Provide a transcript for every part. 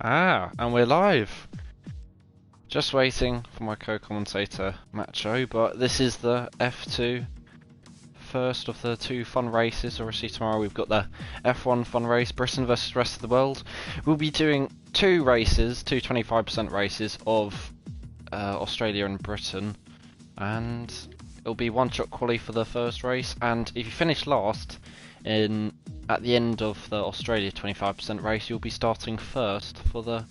And we're live. Just waiting for my co-commentator Macho, but this is the F2 first of the two fun races. Obviously tomorrow we've got the F1 fun race, Britain versus rest of the world. We'll be doing two races, two 25% races of Australia and Britain, and it'll be one shot quali for the first race, and if you finish last at the end of the Australia 25% race, you'll be starting first for the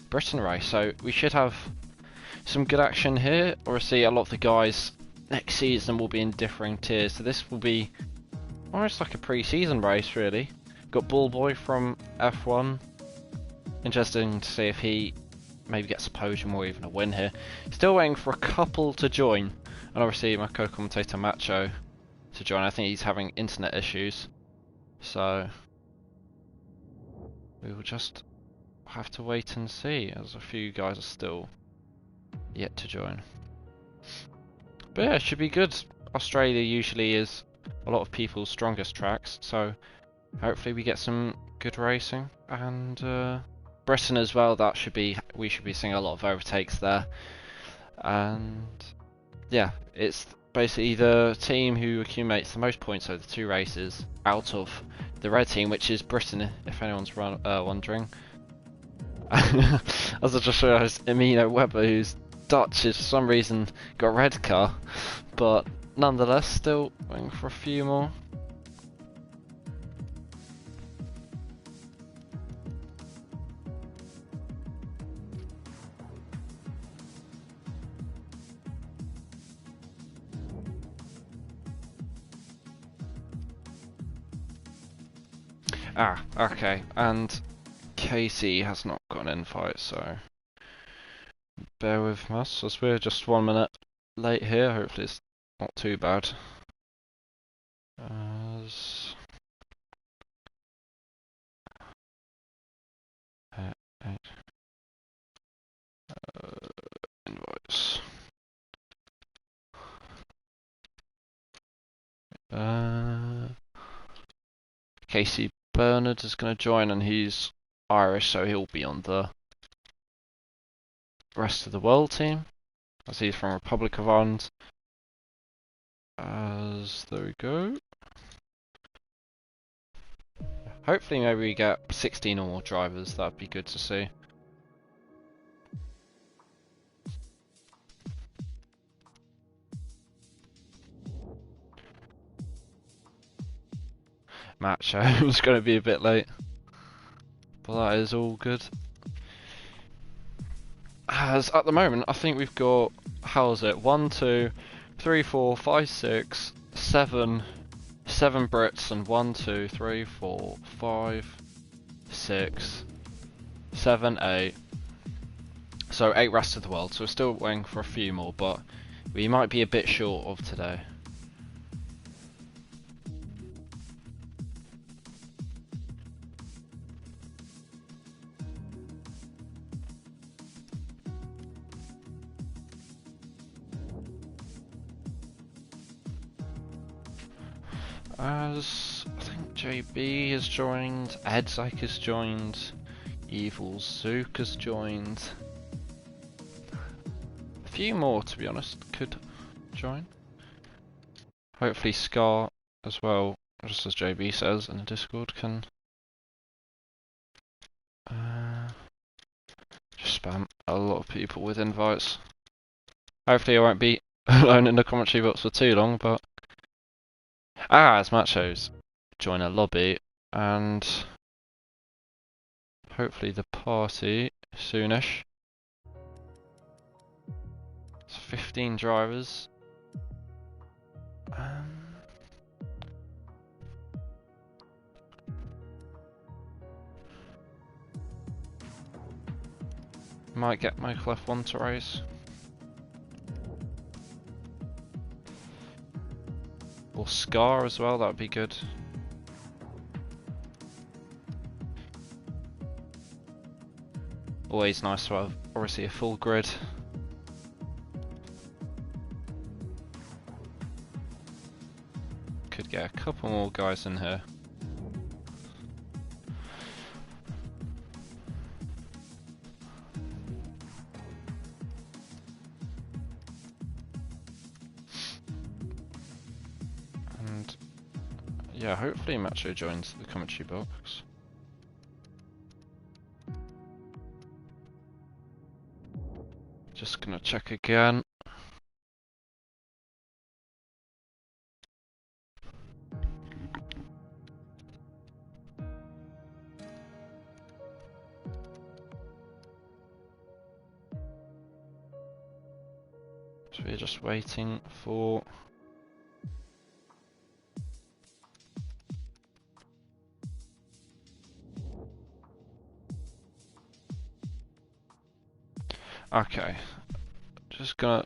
Britain race. So we should have some good action here. Obviously a lot of the guys next season will be in differing tiers, so this will be almost like a pre-season race really. Got Ballboy from F1, interesting to see if he maybe gets a podium or even a win here. Still waiting for a couple to join, and obviously my co-commentator Macho to join. I think he's having internet issues, so we will just have to wait and see, as a few guys are still yet to join. But yeah, it should be good. Australia usually is a lot of people's strongest tracks, so hopefully we get some good racing. And Britain as well, we should be seeing a lot of overtakes there. And yeah, it's basically the team who accumulates the most points over the two races out of the red team, which is Britain, if anyone's wondering. As I just realised, Emino Webber, who's Dutch, has for some reason got a red car, but nonetheless still waiting for a few more. Okay, and Casey has not got an invite, so bear with us as we're just 1 minute late here. Hopefully it's not too bad. Invites. Casey Bernard is going to join, and he's Irish, so he'll be on the rest of the world team, as he's from Republic of Ireland. There we go. Hopefully maybe we get 16 or more drivers, that'd be good to see. Match was going to be a bit late, but that is all good. As at the moment, I think we've got, how is it, 1, 2, 3, 4, 5, 6, 7 Brits, and 1, 2, 3, 4, 5, 6, 7, 8. So 8 rest of the world, so we're still waiting for a few more, but we might be a bit short of today. As I think JB has joined, Edzike has joined, Evil Zook has joined. A few more, to be honest, could join. Hopefully Scar as well, just as JB says in the Discord, can just spam a lot of people with invites. Hopefully I won't be alone in the commentary box for too long, but as Machos join a lobby, and hopefully the party soonish. It's 15 drivers. Might get Michael F1 to race. Or Scar as well, that would be good. Always nice to have, obviously, a full grid. Could get a couple more guys in here. yeah, hopefully Macho joins the commentary box. Just gonna check again. So we're just waiting for... Okay, just gonna...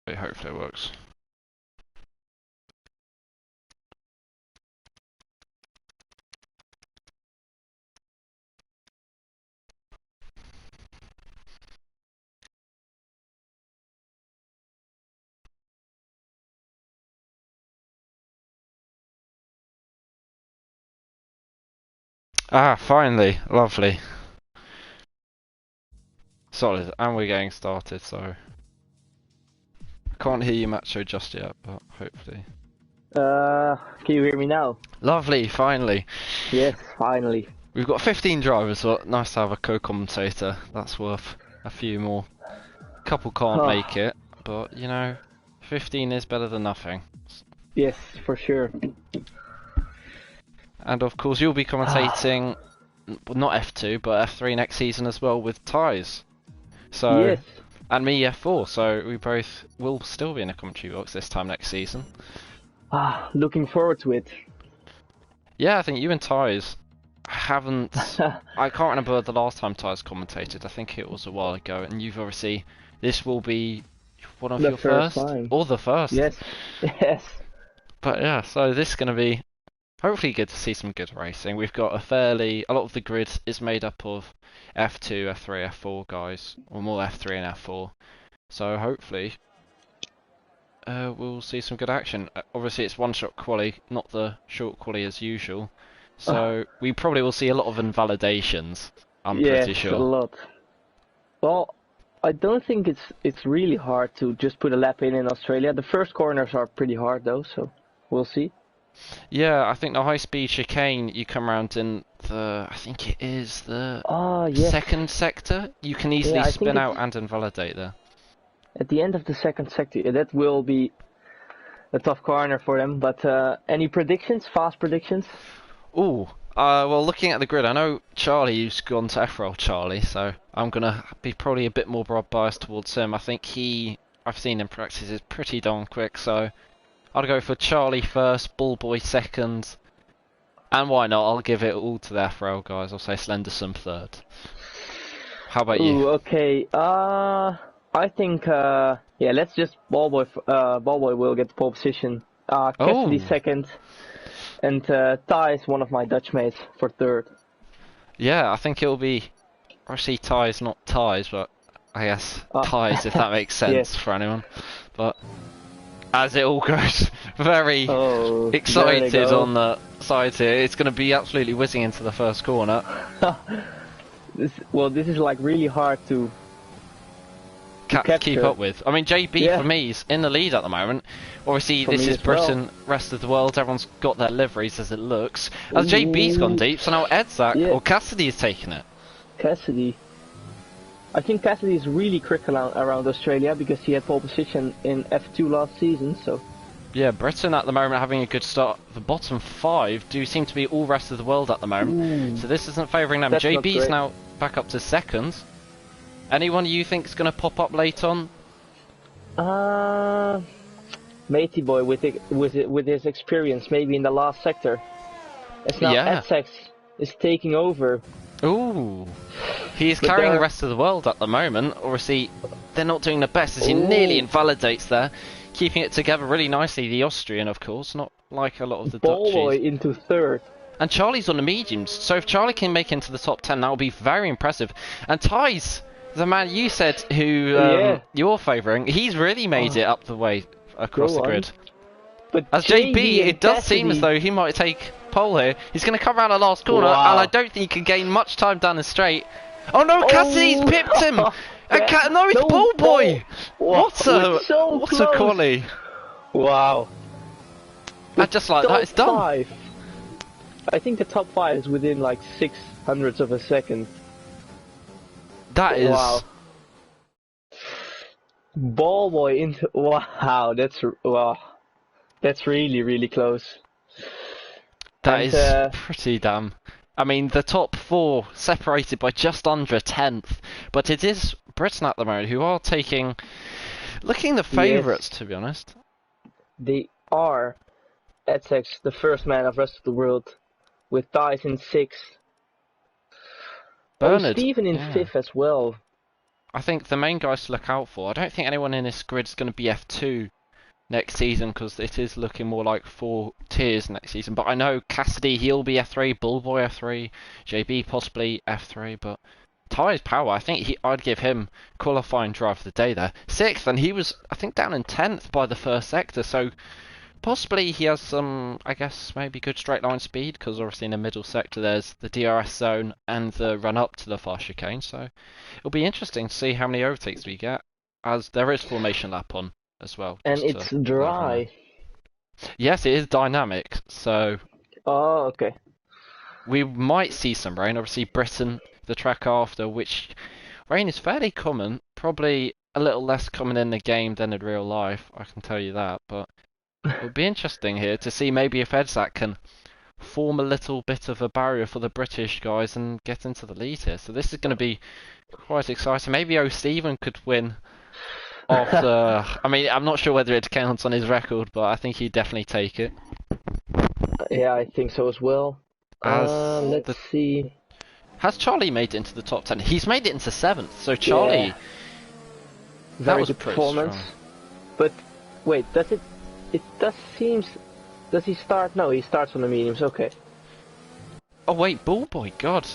Hopefully it works. Ah, finally, lovely. Solid, and we're getting started, so... I can't hear you, Macho, just yet, but hopefully... Can you hear me now? Lovely, finally. Yes, finally. We've got 15 drivers, so nice to have a co-commentator. That's worth a few more. A couple can't make it, but, you know, 15 is better than nothing. Yes, for sure. And of course, you'll be commentating, not F2, but F3 next season as well with ties. So, yes. And me F4, so we both will still be in a commentary box this time next season. Looking forward to it. Yeah, I think you and Ties haven't... I can't remember the last time Ties commentated. I think it was a while ago, and you've obviously... This will be one of your first time. or the first. Yes, yes. But yeah, so this is going to be hopefully good to see some good racing. We've got a lot of the grid is made up of F2, F3, F4 guys, or more F3 and F4. So hopefully we'll see some good action. Obviously it's one-shot quali, not the short quali as usual. So we probably will see a lot of invalidations, I'm pretty sure. Yes, a lot. Well, I don't think it's really hard to just put a lap in Australia. The first corners are pretty hard though, so we'll see. Yeah, I think the high-speed chicane, you come around in I think it is the yes. second sector. You can easily spin out and invalidate there. At the end of the second sector, that will be a tough corner for them. But any predictions? Fast predictions? Ooh, well, looking at the grid, I know Charlie's gone to FRL Charlie, so I'm gonna be probably a bit more biased towards him. I think I've seen him practice, is pretty darn quick, so I'd go for Charlie first, Bullboy second, and why not? I'll give it all to the FRL guys. I'll say Slenderson third. How about you? Okay. I think yeah, let's just Ballboy will get the pole position. Cassidy second, and Ty is one of my Dutch mates for third. Yeah, I think it'll be actually ties, not ties, but I guess ties if that makes sense for anyone. But as it all goes, very excited on the side here. It's going to be absolutely whizzing into the first corner. This is like really hard to keep up with. I mean, JB for me is in the lead at the moment. Obviously, this is Britain, rest of the world. Everyone's got their liveries as it looks. As JB's gone deep, so now Edzak or Cassidy is taking it. Cassidy. I think Cassidy is really quick around Australia because he had pole position in F2 last season. So. Yeah, Britain at the moment having a good start. The bottom 5 do seem to be all rest of the world at the moment. So this isn't favouring them. JB's now back up to second. Anyone you think is going to pop up late on? Matey Boy with his experience, maybe in the last sector. As now Edzak is taking over. Ooh. He is But carrying the rest of the world at the moment. Obviously, they're not doing the best as he nearly invalidates there. Keeping it together really nicely. The Austrian, of course, not like a lot of the Ballboy Dutchies. into third. And Charlie's on the mediums. So if Charlie can make it into the top 10, that will be very impressive. And Ty's, the man you said who you're favouring, he's really made it up the way across the grid. But as JB, it does seem as though he might take pole here. He's going to come around the last corner, and I don't think he can gain much time down the straight. Oh no, Cassidy's pipped him! No, it's Ballboy! What a quali! Wow. And just like that, it's done. 5. I think the top 5 is within like 600ths of a second. That is... Wow. Ballboy into... Wow, that's really, really close. That is pretty damn... I mean, the top 4 separated by just under a tenth, but it is Britain at the moment who are looking the favourites, to be honest. They are. Etzex, the first man of rest of the world, with Thijs in 6th. Bernard, Steven in 5th as well. I think the main guys to look out for. I don't think anyone in this grid is going to be F2 next season because it is looking more like 4 tiers next season. But I know Cassidy, he'll be F3, Ballboy F3, JB possibly F3. But Ty's power, I think I'd give him qualifying drive of the day there. 6th, and he was, I think, down in 10th by the first sector. So possibly he has some, I guess, maybe good straight line speed because obviously in the middle sector there's the DRS zone and the run up to the far chicane. So it'll be interesting to see how many overtakes we get as there is formation lap on as well. And it's dry. Yes, it is dynamic. So oh, okay. We might see some rain. Obviously Britain, the track after, which rain is fairly common. Probably a little less common in the game than in real life, I can tell you that. But it'll be interesting here to see maybe if Edzak can form a little bit of a barrier for the British guys and get into the lead here. So this is going to be quite exciting. Maybe O'Stephen could win after... I mean, I'm not sure whether it counts on his record, but I think he'd definitely take it. Yeah, I think so as well. Let's see. Has Charlie made it into the top 10? He's made it into 7th, so Charlie... Yeah. Very good performance. Strong. But, wait, does it... It does seems... Does he start? No, he starts on the mediums, okay. Oh wait, Ballboy, God.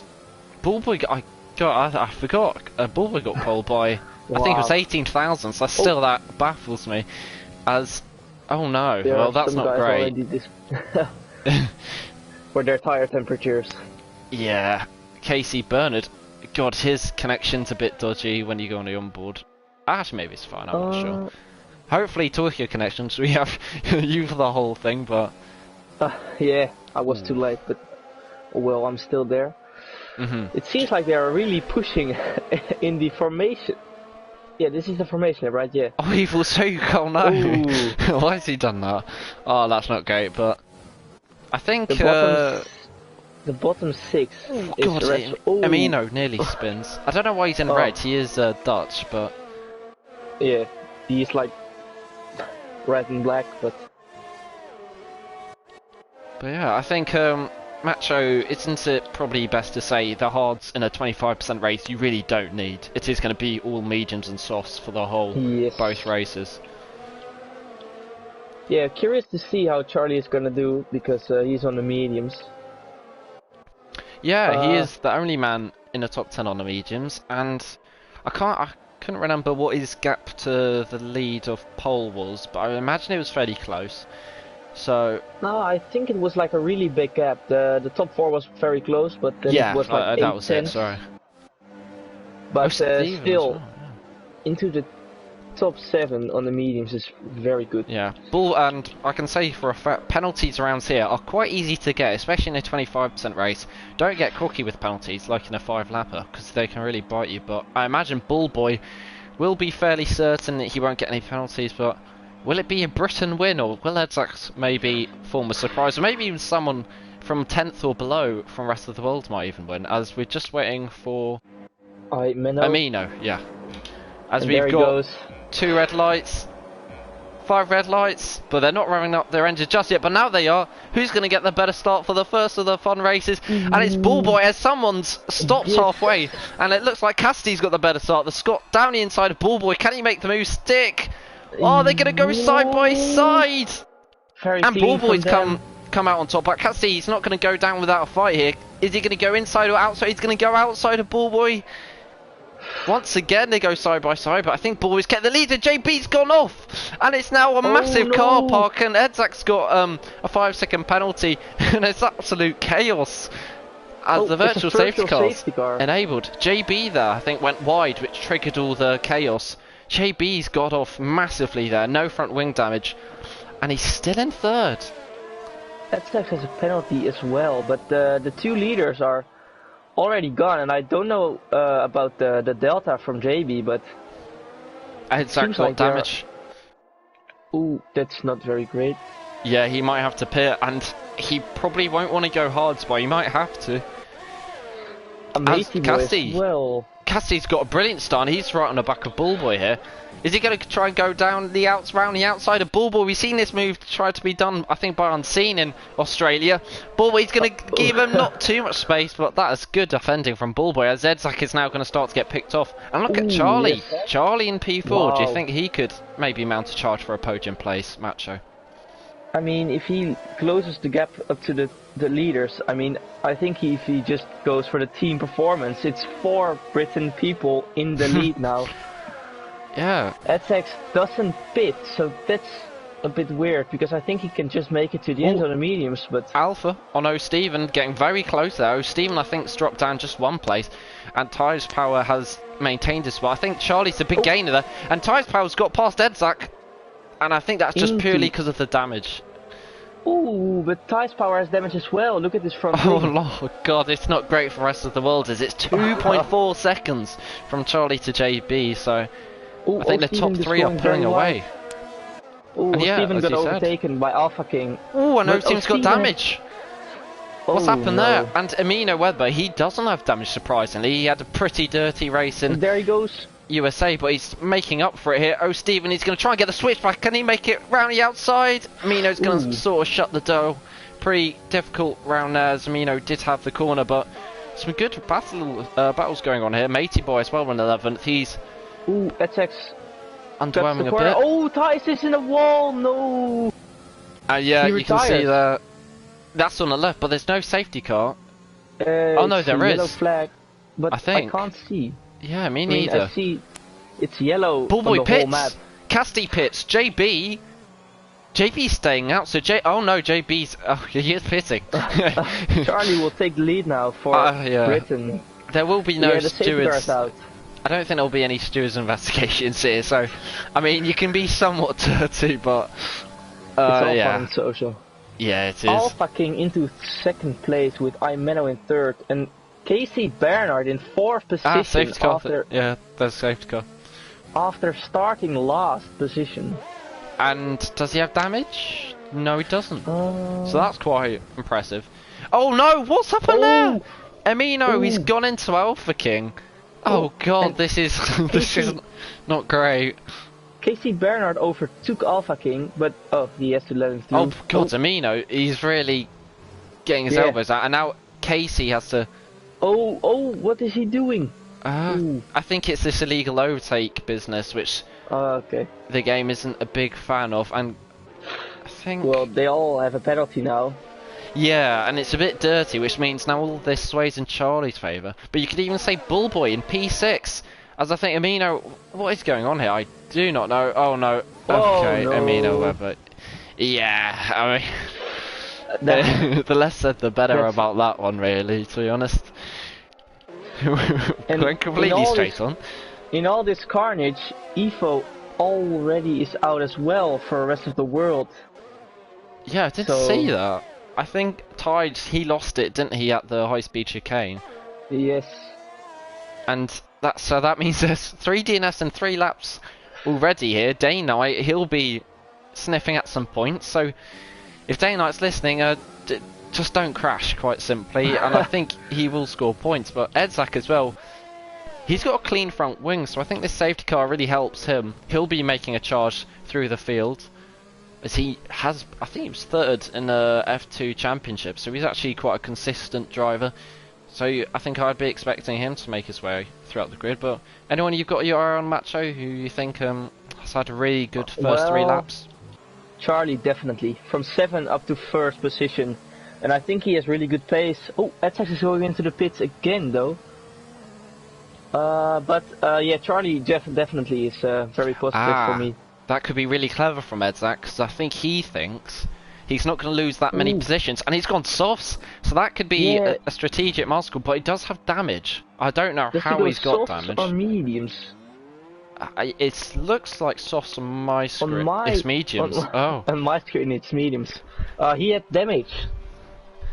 Ballboy, I forgot. Ballboy got pole by, I think it was 18,000, so still that baffles me. As, oh no, well that's not great. For their tire temperatures. Yeah, Casey Bernard, God, his connection's a bit dodgy when you go on the onboard. Actually, maybe it's fine, I'm not sure. Hopefully Tokyo connections, we have you for the whole thing, but... yeah, I was too late, but well, I'm still there. It seems like they are really pushing in the formation. Yeah, this is the formation, right? Yeah. Oh, Evil Soul, no! Why has he done that? Oh, that's not great, but... I think... The bottom 6 is God, Amino nearly spins. I don't know why he's in red, he is Dutch, but... Yeah, he's like... red and black, but yeah, I think Macho, isn't it probably best to say the hards in a 25% race you really don't need. It is going to be all mediums and softs for the whole both races. Yeah, curious to see how Charlie is going to do because he's on the mediums. Yeah, he is the only man in the top 10 on the mediums, and I couldn't remember what his gap to the lead of pole was, but I imagine it was fairly close. So no, I think it was like a really big gap. The top 4 was very close, but then it was like 8, that was 10. It. Sorry, but still into the top 7 on the mediums is very good. Yeah, and I can say for a fact, penalties around here are quite easy to get, especially in a 25% race. Don't get cocky with penalties like in a 5-lapper, because they can really bite you. But I imagine Ballboy will be fairly certain that he won't get any penalties, but will it be a Britain win, or will Edzak maybe form a surprise, or maybe even someone from 10th or below from the rest of the world might even win, as we're just waiting for Amino, yeah. As we've got 2 red lights, 5 red lights, but they're not revving up their engine just yet. But now they are. Who's going to get the better start for the first of the fun races? And it's Bullboy as someone's stopped halfway. And it looks like Cassidy's got the better start. The Scott down the inside of Bullboy. Can he make the move stick? Oh, they're going to go side by side. And Bullboy's come out on top. But Cassidy's not going to go down without a fight here. Is he going to go inside or outside? He's going to go outside of Bullboy. Once again they go side by side, but I think Bullboy's kept the lead and JB's gone off, and it's now a massive car park, and Edzak's got a 5-second penalty, and it's absolute chaos as the virtual safety car enabled. JB there I think went wide, which triggered all the chaos. JB's got off massively there, no front wing damage, and he's still in third. Edzak has a penalty as well, but the two leaders are already gone, and I don't know about the delta from JB, but Edzak got damage. Ooh, that's not very great. Yeah, he might have to pit, and he probably won't want to go hard, but he might have to. Cassidy, well, Cassidy's got a brilliant start, and he's right on the back of Bullboy here. Is he going to try and go down the round the outside of Bullboy? We've seen this move try to be done, I think, by Unseen in Australia. Bullboy's going to give him not too much space, but that is good defending from Bullboy, as Edzak is now going to start to get picked off. And look at Charlie. Yes. Charlie in P4. Wow. Do you think he could maybe mount a charge for a podium place, Macho? I mean, if he closes the gap up to the leaders, I mean, I think if he just goes for the team performance, it's 4 Britain people in the lead now. Yeah. Edzak doesn't pit, so that's a bit weird, because I think he can just make it to the end on the mediums, but... Alpha on O'Steven getting very close there. O'Steven, I think, has dropped down just 1 place, and Tyres Power has maintained his spot. I think Charlie's a big gainer there, and Tyres Power's got past Edzak, and I think that's just purely because of the damage. Ooh, but Tyres Power has damage as well. Look at this front Oh, wing. Lord God, it's not great for the rest of the world, is it? It's 2.4 seconds from Charlie to JB, so... Ooh, I think the top 3 are pulling away. Ooh, Steven got overtaken by Alpha King. Ooh, and O'Steven's got damage. What's happened there? And Amino Weber, he doesn't have damage, surprisingly. He had a pretty dirty race in there he goes. USA, but he's making up for it here. O'Steven, he's going to try and get the switch back. Can he make it round the outside? Amino's going to sort of shut the door. Pretty difficult round there, as Amino did have the corner, but some good battles going on here. Matey Boy as well in 11th. He's... Ooh, Edzak's underwhelming a bit. Oh, Tyce is in the wall, no! Yeah, you can see that. That's on the left, but there's no safety car. Oh no, there is. Yellow flag, but I think. I can't see. Yeah, me neither. I see it's yellow Bullboy on the pits. whole map. Cassidy pits. JB's staying out, so oh no, JB's... Oh, he is pitting. Charlie will take the lead now for Britain. There will be no the stewards. Out. I don't think there'll be any stewards investigations here, so... I mean, you can be somewhat dirty, but... it's all fun and social. Yeah, it is. Alpha King into 2nd place with Imeno in 3rd, and Casey Bernard in 4th position. Safety car. Yeah, there's safety car. After starting last position. And does he have damage? No, he doesn't. So that's quite impressive. Oh no, what's happened there? Amino, he's gone into Alpha King. Oh god, this is not great. Casey Bernard overtook Alpha King, but he has to let him through. Oh god, Amino, he's really getting his elbows out, and now Casey has to... Oh, what is he doing? I think it's this illegal overtake business, which the game isn't a big fan of, and I think... Well, they all have a penalty now. Yeah, and it's a bit dirty, which means now all this sways in Charlie's favour. But you could even say Bullboy in P6, as I think Amino... What is going on here? I do not know. Oh no. Okay, Amino Weber. Yeah, I mean... the less said the better about that one, really, to be honest. Went completely straight on. In all this carnage, Evo already is out as well for the rest of the world. Yeah, I did see that. I think Tides, he lost it, didn't he, at the high-speed chicane? Yes. And that means there's 3 DNFs and 3 laps already here. Day Night, he'll be sniffing at some points. So if Day Night's listening, just don't crash, quite simply. And I think he will score points. But Edzak as well, he's got a clean front wing, so I think this safety car really helps him. He'll be making a charge through the field. as he has, I think he was third in the F2 Championship, so he's actually quite a consistent driver. So I think I'd be expecting him to make his way throughout the grid. But anyone you've got your eye on, Macho, who you think has had a really good first 3 laps? Charlie, definitely. From 7 up to 1st position. And I think he has really good pace. Oh, Edsax is going into the pits again, though. Yeah, Charlie definitely is very positive for me. That could be really clever from Edsax, because I think he thinks he's not going to lose that many positions, and he's gone softs, so that could be a strategic master, but he does have damage. I don't know how he's got damage. On mediums? It looks like softs on my screen. It's mediums. On my screen it's mediums. He had damage,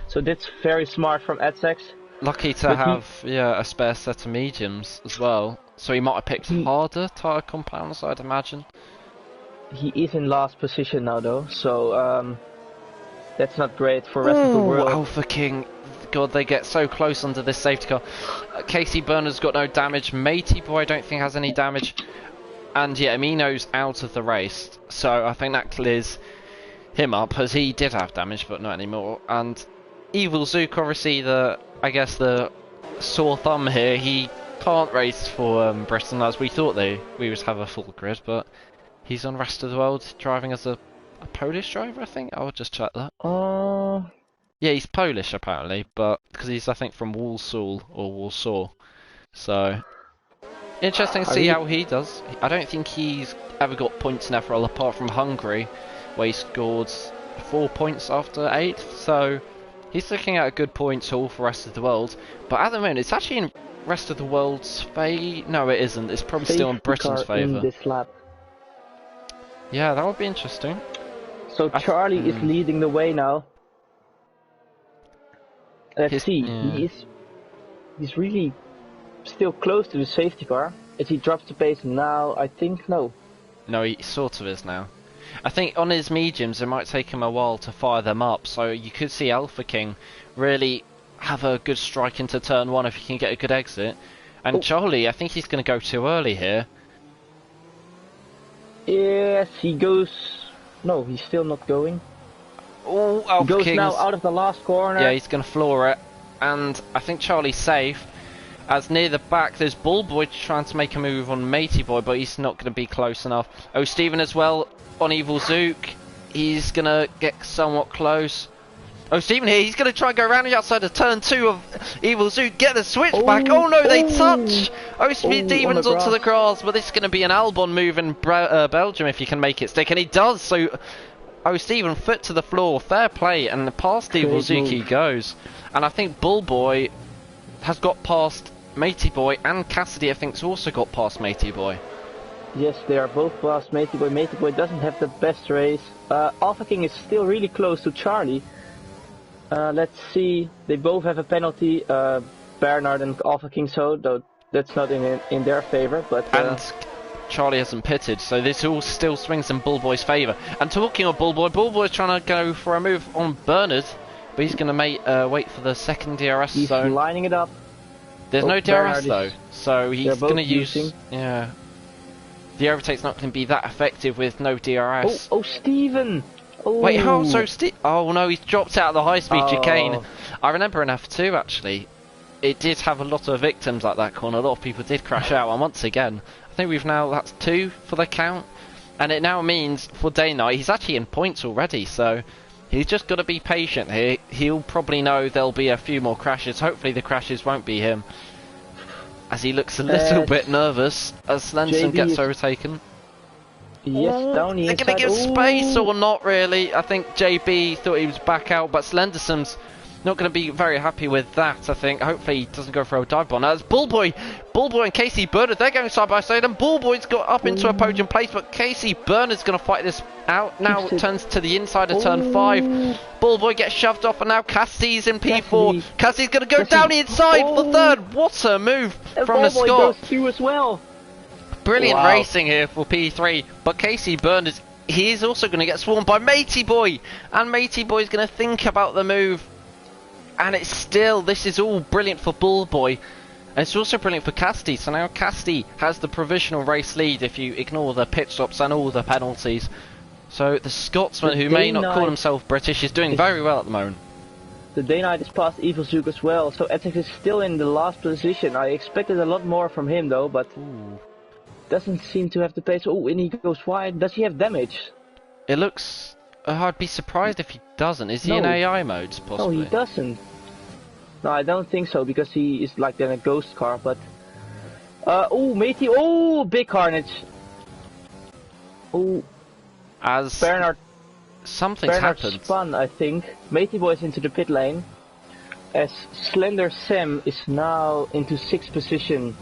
so that's very smart from Edsax. Lucky to have a spare set of mediums as well, so he might have picked harder tyre compounds, I'd imagine. He is in last position now though, so that's not great for the rest of the world. Alpha King, God, they get so close under this safety car. Casey Burner's got no damage. Matey Boy I don't think has any damage, and yeah, Amino's out of the race, so I think that clears him up, as he did have damage but not anymore. And Evil Zook, obviously I guess the sore thumb here, he can't race for Britain as we thought we would have a full grid, but he's on rest of the world driving as a Polish driver, I think. I'll just check that. Yeah, he's Polish apparently, but because he's I think from Warsaw, so interesting to see how he does. I don't think he's ever got points in FRL apart from Hungary, where he scored 4 points after 8th, so he's looking at a good points haul for rest of the world. But at the moment, it's actually in rest of the world's favour. No, it isn't. It's probably still in Britain's favour. Yeah, that would be interesting. So Charlie is leading the way now. Let's see. He's really still close to the safety car. If he drops the pace now, I think no. No, he sort of is now. I think on his mediums, it might take him a while to fire them up, so you could see Alpha King really have a good strike into turn 1 if he can get a good exit. And Charlie, I think he's going to go too early here. Yes, he goes... No, he's still not going. Oh, Alpha King's... goes now out of the last corner. Yeah, he's going to floor it. And I think Charlie's safe. As near the back, there's Bullboy trying to make a move on Matey Boy, but he's not going to be close enough. Oh, Steven as well on Evil Zook. He's going to get somewhat close. Oh, Steven here, he's going to try and go around the outside of turn 2 of Evil Zook, get the switch back. Oh no, they touch! Oh, Steven's onto the grass, but this is going to be an Albon move in Belgium if you can make it stick, and he does, so... Oh, Steven, foot to the floor, fair play, and past Evil Zook he goes. And I think Bullboy has got past Matey Boy, and Cassidy I think's also got past Matey Boy. Yes, they are both past Matey Boy. Matey Boy doesn't have the best race. Alpha King is still really close to Charlie. Let's see, they both have a penalty, Bernard and Alpha King, so though that's not in their favor, but... And Charlie hasn't pitted, so this all still swings in Bullboy's favour. And talking of Bullboy's trying to go for a move on Bernard, but he's going to wait for the second DRS zone. He's lining it up. There's no DRS though, so he's going to use... Yeah. The overtake's not going to be that effective with no DRS. Oh, Steven! Oh. Wait, how? So oh no, he's dropped out of the high-speed chicane. I remember in F2 actually, it did have a lot of victims like that corner. A lot of people did crash out, and once again, I think that's 2 for the count, and it now means for day night he's actually in points already. So he's just got to be patient here. He'll probably know there'll be a few more crashes. Hopefully the crashes won't be him, as he looks a little bit nervous as Slenderson gets overtaken. Yes, down the inside. They're going to give space or not really. I think JB thought he was back out, but Slenderson's not going to be very happy with that, I think. Hopefully he doesn't go for a dive bomb. Now it's Bullboy and Casey Bernard, they're going side by side, and Bullboy's got up into a podium place, but Casey Bernard's going to fight this out. Now it turns to the inside of turn 5. Bullboy gets shoved off, and now Cassie's in P4. Cassie's going to go down the inside for third. What a move from the Scot. Goes through as well. Brilliant racing here for P3, but Casey Bernard, he is also going to get swarmed by Matey Boy, and Matey Boy's going to think about the move, and this is all brilliant for Bullboy, and it's also brilliant for Cassidy. So now Cassidy has the provisional race lead if you ignore the pit stops and all the penalties. So the Scotsman, who may not call himself British, is doing very well at the moment. The Day-Night is past Evil Zook as well, so Edzak is still in the last position. I expected a lot more from him though, but doesn't seem to have the pace. Oh, and he goes wide. Does he have damage? It looks... I'd be surprised if he doesn't. Is he in AI mode, possibly? No, he doesn't. No, I don't think so, because he is like in a ghost car, but... oh, matey, oh, big carnage. Oh, as Bernard happened. Spun, I think. Matey Boy's into the pit lane, as Slender Sam is now into 6th position.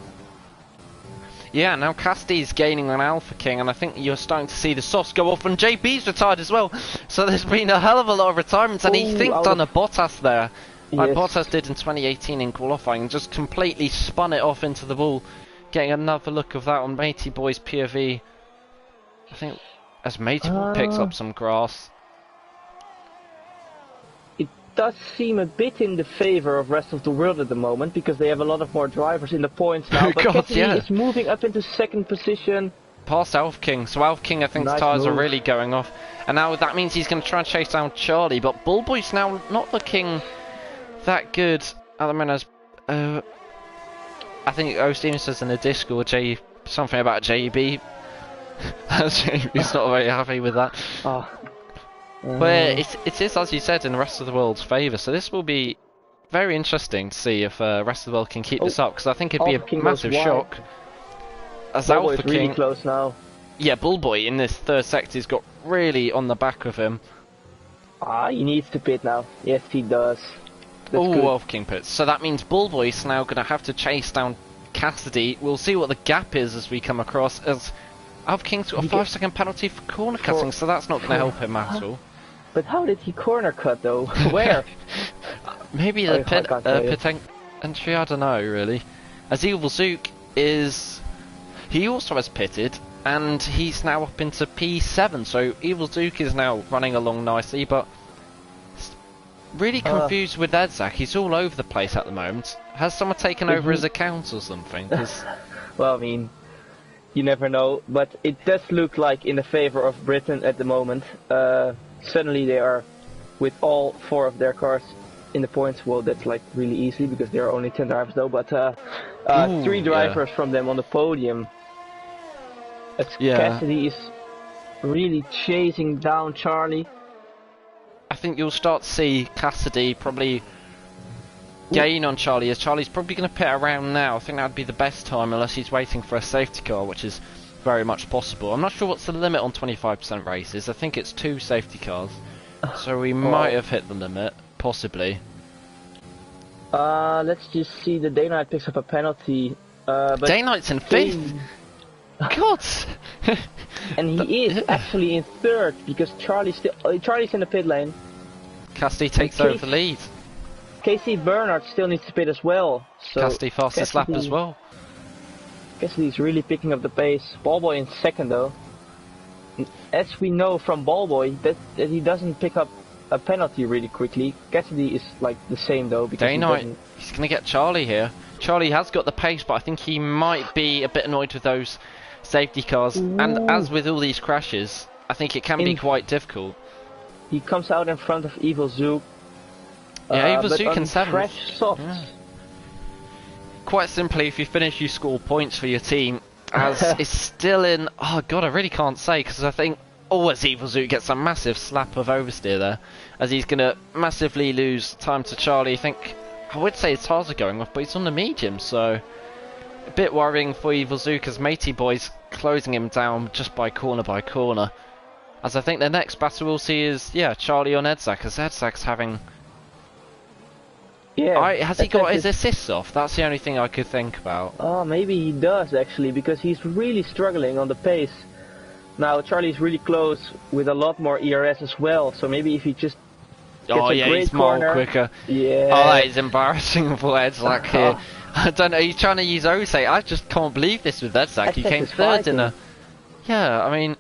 Yeah, now Cassidy's gaining on Alpha King, and I think you're starting to see the softs go off, and JB's retired as well. So there's been a hell of a lot of retirements, and he done a Bottas there, like Bottas did in 2018 in qualifying, and just completely spun it off into the wall. Getting another look of that on Matey Boy's POV. I think as Matey Boy picks up some grass. It does seem a bit in the favor of Rest of the World at the moment, because they have a lot of more drivers in the points now. But Cassidy is moving up into 2nd position. Past Alf King, so Alf King I think's tyres are really going off. And now that means he's going to try and chase down Charlie, but Bullboy's now not looking that good at the minute. I think O'Steam says in the Discord, something about JB. JB's not very happy with that. But it is, as you said, in the Rest of the World's favour, so this will be very interesting to see if Rest of the World can keep this up, because I think it'd be a massive shock. As Alpha King, really close now. Yeah, Bullboy in this 3rd sector has got really on the back of him. He needs to pit now. Yes, he does. Oh, Alpha King pits. So that means Bullboy's now going to have to chase down Cassidy. We'll see what the gap is as we come across, as Alpha King's got a 5-second penalty for corner cutting, so that's not going to help him at all. But how did he corner cut though? Where? Maybe the pit entry, I don't know really. As Evil Zook is... He also has pitted, and he's now up into P7, so Evil Zook is now running along nicely, but... Really confused with Edzak. He's all over the place at the moment. Has someone taken over his account or something? Well, I mean, you never know, but it does look like in the favor of Britain at the moment. Suddenly they are with all 4 of their cars in the points. Well, that's like really easy because there are only 10 drivers though, but 3 drivers from them on the podium. As Cassidy is really chasing down Charlie. I think you'll start to see Cassidy probably gain on Charlie, as Charlie's probably going to pit around now. I think that would be the best time, unless he's waiting for a safety car, which is very much possible. I'm not sure what's the limit on 25% races. I think it's 2 safety cars, so we might have hit the limit, possibly. Let's just see. The Day-Night picks up a penalty. But Day-Night's in 5th. God. And he is actually in 3rd, because Charlie's in the pit lane. Cassidy takes over the lead. Casey Bernard still needs to pit as well. So Cassidy fastest lap as well. Cassidy's really picking up the pace. Ballboy in 2nd though. As we know from Ballboy, that he doesn't pick up a penalty really quickly. Cassidy is like the same though, because he's going to get Charlie here. Charlie has got the pace, but I think he might be a bit annoyed with those safety cars. Ooh. And as with all these crashes, I think it can be quite difficult. He comes out in front of Evil Zook. Yeah, Evil Zook in 7th. Fresh softs. Yeah. Quite simply, if you finish, you score points for your team. As it's still in... Oh god, I really can't say, because I think... Oh, as Evil Zook gets a massive slap of oversteer there, as he's going to massively lose time to Charlie. I think... I would say his tires are going off, but he's on the medium, so... A bit worrying for Evil Zook, as Matey Boy's closing him down just by corner. As I think the next battle we'll see is, Charlie on Edzak, as Edzak's having... Yeah. Has he got his assists off? That's the only thing I could think about. Oh, maybe he does actually, because he's really struggling on the pace. Now Charlie's really close with a lot more ERS as well, so maybe if he just gets a great he's corner, more quicker. Yeah. Oh, that is embarrassing for Edzak here. I don't know, he's trying to use Ose. I just can't believe this with Edzak. He came 3rd in a... Yeah, I mean,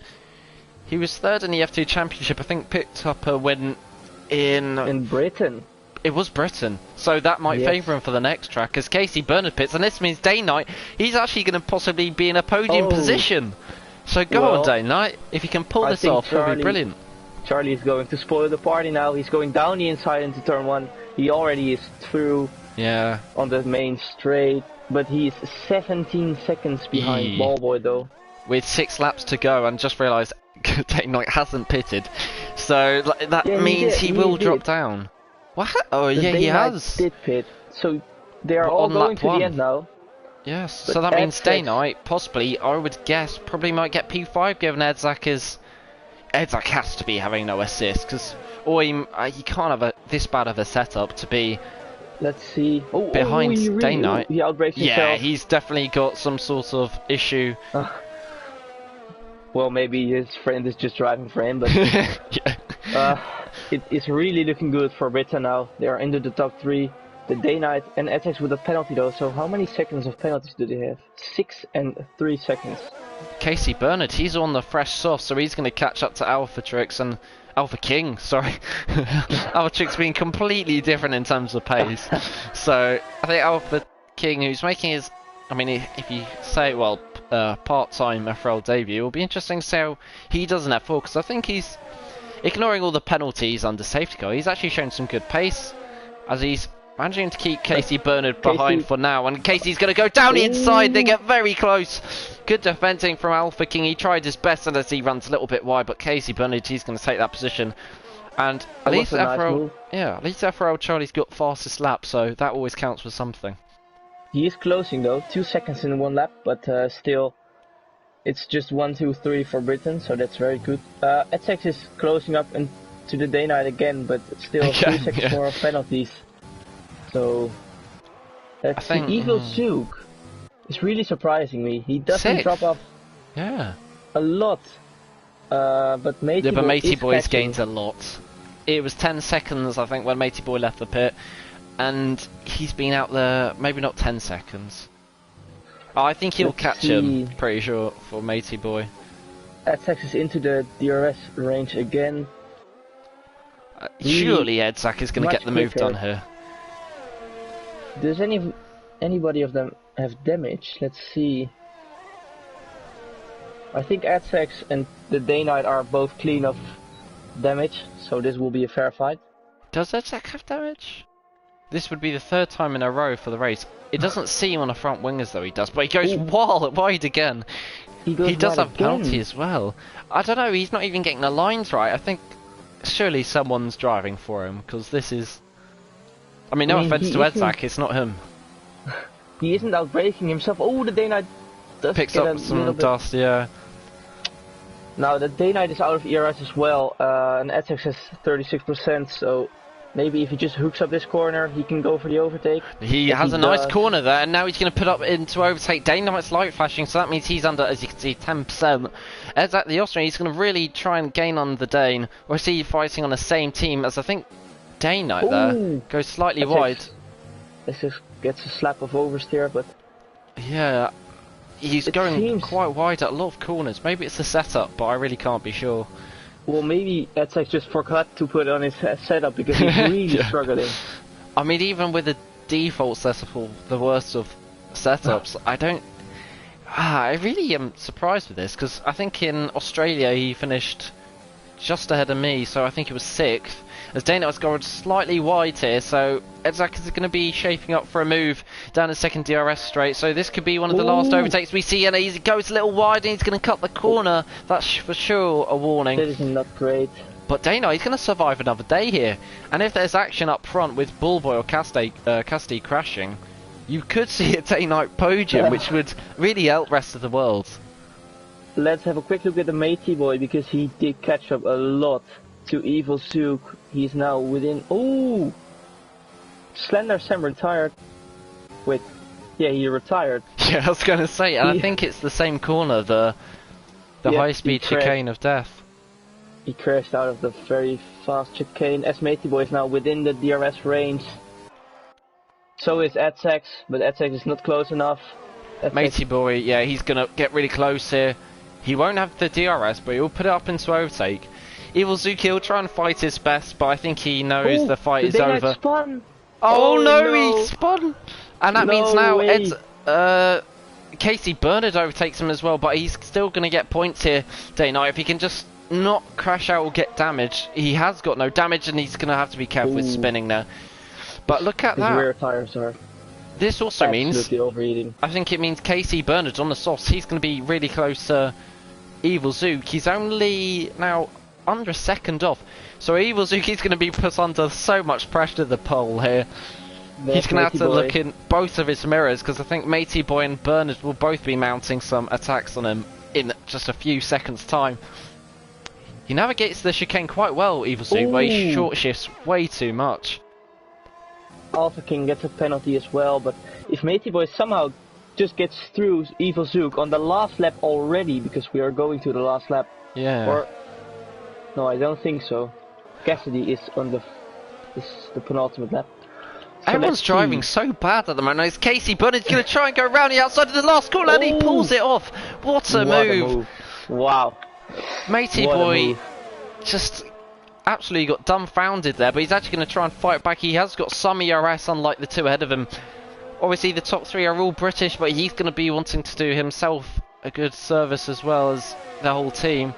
he was 3rd in the F2 Championship. I think picked up a win in Britain. It was Britain, so that might favour him for the next track, as Casey Bernard pits, and this means Day-Night, he's actually going to possibly be in a podium position. So go on, Day Knight. If you can pull this off, it'll be brilliant. Charlie is going to spoil the party now. He's going down the inside into turn 1. He already is through on the main straight, but he's 17 seconds behind Ballboy though. With 6 laps to go, and just realised Day Knight hasn't pitted, so that means he will drop down. What? Oh yeah, he has. Did pit, so they are all going to the end now. Yes, so that means Day Knight possibly, I would guess, probably might get P5 given Edzak is. Edzak has to be having no assist because, or he can't have this bad of a setup to be. Let's see. Behind Day Knight. He outbrakes himself. Yeah, he's definitely got some sort of issue. Well, maybe his friend is just driving for him, but it's really looking good for Britain now. They are into the top 3. The Day Knight and Edzak with a penalty though. So how many seconds of penalties do they have? 6 and 3 seconds. Casey Bernard, he's on the fresh soft, so he's going to catch up to Alpha Trix and Alpha King. Sorry, Alpha Trix being completely different in terms of pace. So I think Alpha King, who's making his, I mean, if you say part-time FRL debut, it'll be interesting to see how he does in F4 because I think he's ignoring all the penalties under safety car. He's actually shown some good pace as he's managing to keep Casey Bernard behind for now, and Casey's going to go down the inside. They get very close. Good defending from Alpha King. He tried his best and as he runs a little bit wide, but Casey Bernard, he's going to take that position. And at least FRL, at least FRL Charlie's got fastest lap, so that always counts for something. He is closing though, 2 seconds in 1 lap, but still, it's just 1, 2, 3 for Britain, so that's very good. Edzak is closing up into the Day Knight again, but still 3 seconds more of penalties. So let's see. Evil Zook is really surprising me. He doesn't drop off a lot, but Matey Boy's gained a lot. It was 10 seconds, I think, when Matey Boy left the pit, and he's been out there maybe not 10 seconds. I think he'll catch him, pretty sure, for Matey Boy. Edzak is into the DRS range again. Surely Edzak is going to get the move done here. Does anybody of them have damage? Let's see. I think Edzak and the Day Knight are both clean of damage, so this will be a fair fight. Does Edzak have damage? This would be the 3rd time in a row for the race. It doesn't seem on the front wingers though he does, but he goes wide again. He does have penalty as well. I don't know, he's not even getting the lines right. I think surely someone's driving for him, because this is... I mean, no offense to Edzak, it's not him. He isn't outbraking himself. Oh, the Day Knight does picks up some dust, yeah. Now, the Day Knight is out of ERS as well, and Edzak has 36%, so maybe if he just hooks up this corner, he can go for the overtake. He has a nice corner there, and now he's going to put up into overtake. Day Knight's light flashing, so that means he's under, as you can see, 10%. Edzak, the Austrian, he's going to really try and gain on the Dane, or is he fighting on the same team as I think Day Knight there? Goes slightly wide. This just gets a slap of oversteer, but... Yeah, he's going quite wide at a lot of corners. Maybe it's the setup, but I really can't be sure. Well, maybe Edzak just forgot to put on his setup because he's really struggling. I mean, even with the default setup, the worst of setups, I really am surprised with this, because I think in Australia he finished just ahead of me, so I think it was 6th. As Day Knight's gone slightly wide here, so Edzak is going to be shaping up for a move down the 2nd DRS straight, so this could be one of the last overtakes we see, and he goes a little wide and he's going to cut the corner. That's for sure a warning. That is not great. But Day Knight, he's going to survive another day here, and if there's action up front with Bullboy or Casti crashing, you could see a Day Knight podium, which would really help the rest of the world. Let's have a quick look at the Matey Boy, because he did catch up a lot to Evil Zook. He's now within... Oh! Slender Sam retired. Wait. Yeah, he retired. Yeah, I was going to say, and I think it's the same corner, the high-speed chicane of death. He crashed out of the very fast chicane, as Matey Boy is now within the DRS range. So is Edzak, but Edzak is not close enough. Matey Boy, yeah, he's going to get really close here. He won't have the DRS, but he'll put it up into overtake. Evil Zook, he'll try and fight his best, but I think he knows the fight is over. Spun. Oh no, he spun! And that means now Casey Bernard overtakes him as well, but he's still going to get points here, Day Knight. If he can just not crash out or get damaged. He has got no damage, and he's going to have to be careful with spinning there. But look at that. His rear tires are this also means, overheating. I think it means Casey Bernard on the softs, he's going to be really close to Evil Zook. He's only now under a second off. So Evil Zook is going to be put under so much pressure to the pole here. He's going to have to look in both of his mirrors, because I think Matey Boy and Bernard will both be mounting some attacks on him in just a few seconds' time. He navigates the chicane quite well, Evil Zook, but he short shifts way too much. Alpha King gets a penalty as well, but if Matey Boy somehow just gets through Evil Zook on the last lap already, because we are going to the last lap. Yeah. Or no, I don't think so. Cassidy is on the penultimate lap. So everyone's driving so bad at the moment. It's Casey Bernard's going to try and go around the outside of the last corner, and he pulls it off. What a move! Wow. Matey Boy just absolutely got dumbfounded there, but he's actually going to try and fight back. He has got some ERS, unlike the two ahead of him. Obviously the top three are all British, but he's going to be wanting to do himself a good service as well as the whole team.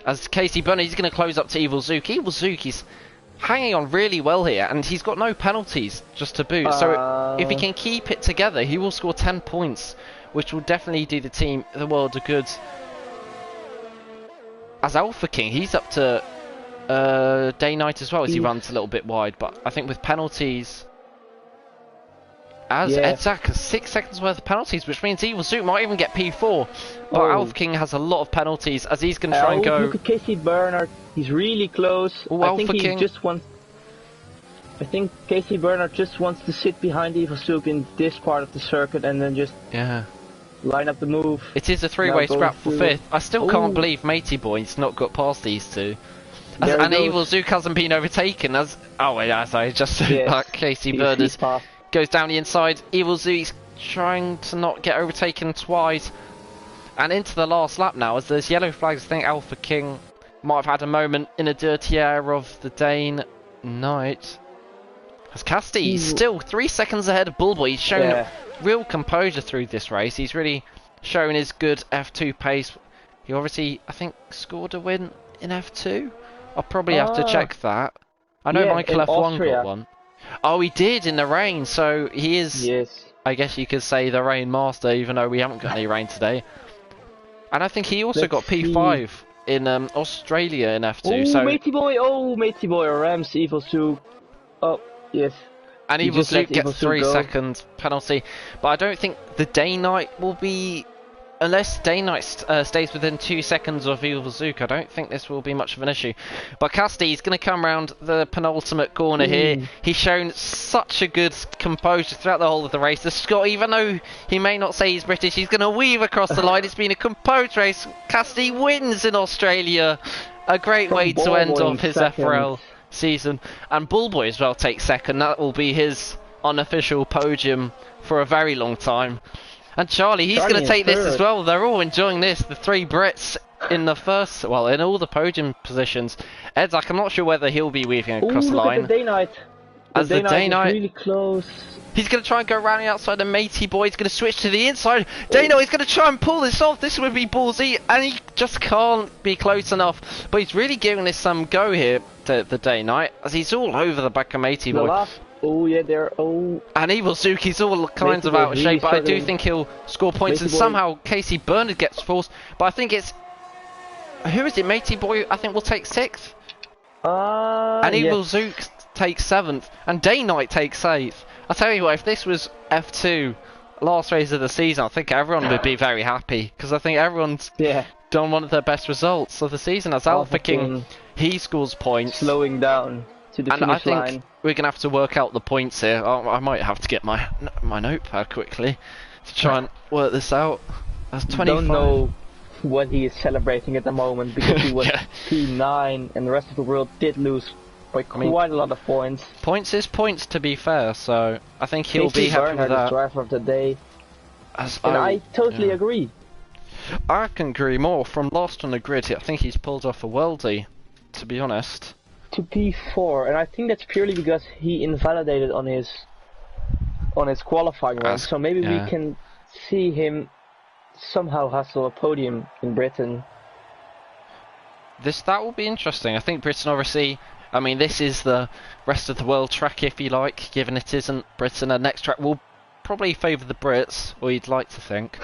As Casey Bernard, he's going to close up to Evil Zook. Evil Zook, he's hanging on really well here, and he's got no penalties just to boot. So if he can keep it together, he will score 10 points, which will definitely do the team the world of good. As Alpha King, he's up to Day Knight as well, as he runs a little bit wide, but I think with penalties, as Edzak has 6 seconds worth of penalties, which means Evil Zook might even get P4, but Alpha King has a lot of penalties, as he's going to try and go. Look at Casey Bernard, he's really close. I think he just wants. I think Casey Bernard just wants to sit behind Evil Zook in this part of the circuit and then just line up the move. It is a three-way scrap for 5th. I still can't believe Matey Boy's not got past these two. And Evil Zook hasn't been overtaken as I just said, Casey Bernard goes down the inside. Evil Zook's trying to not get overtaken twice. And into the last lap now, as there's yellow flags. I think Alpha King might have had a moment in a dirty air of the Dane Knight. As Cassidy still 3 seconds ahead of Bullboy. He's shown real composure through this race. He's really shown his good F2 pace. He obviously, I think, scored a win in F2. I'll probably have to check that. I know Michael F1 got one. Oh, he did in the rain, so he is, I guess you could say, the rain master, even though we haven't got any rain today. And I think he also got P5 in Australia in F2. So Matey Boy rams Evil Zook. Oh, yes. And Evil Zook gets 3 seconds penalty. But I don't think the Day Knight will be, unless Day Knight stays within 2 seconds of Evil Zook, I don't think this will be much of an issue. But Cassidy's going to come around the penultimate corner here. He's shown such a good composure throughout the whole of the race. The Scot, even though he may not say he's British, he's going to weave across the line. It's been a composed race. Cassidy wins in Australia. A great way to end off his FRL season. And Bullboy as well takes second. That will be his unofficial podium for a very long time. And Charlie, he's going to take this as well. They're all enjoying this. The 3 Brits in the first, well, in all the podium positions. Edzak, I'm not sure whether he'll be weaving across the line. At the Day Knight. As the Day Knight, really close. He's going to try and go around the outside. The Matey Boy is going to switch to the inside. Day Knight is going to try and pull this off. This would be ballsy, and he just can't be close enough. But he's really giving this some go here, the Day Knight, as he's all over the back of Matey Boy. And Evil Zook, he's all kinds of out of shape, but I do think he'll score points, and somehow Casey Bernard gets forced. But I think it's, who is it? Matey Boy, I think, will take 6th. And Evil Zook takes 7th, and Day Knight takes 8th. I'll tell you what, if this was F2, last race of the season, I think everyone would be very happy, because I think everyone's done one of their best results of the season. As Alpha King, he scores points. Slowing down to the finish line. I think we're going to have to work out the points here. I might have to get my notepad quickly to try and work this out. That's 25. I don't know what he is celebrating at the moment, because he was P9 and the rest of the world did lose by quite a lot of points. Points is points, to be fair, so I think he'll be happy with that. Driver of the day. I totally agree. I can agree more. From last on the grid, I think he's pulled off a worldie, to be honest. To P4, and I think that's purely because he invalidated on his qualifying run. So maybe we can see him somehow hustle a podium in Britain. That will be interesting. I think Britain obviously. I mean, this is the rest of the world track, if you like, given it isn't Britain. And next track will probably favour the Brits, or you'd like to think.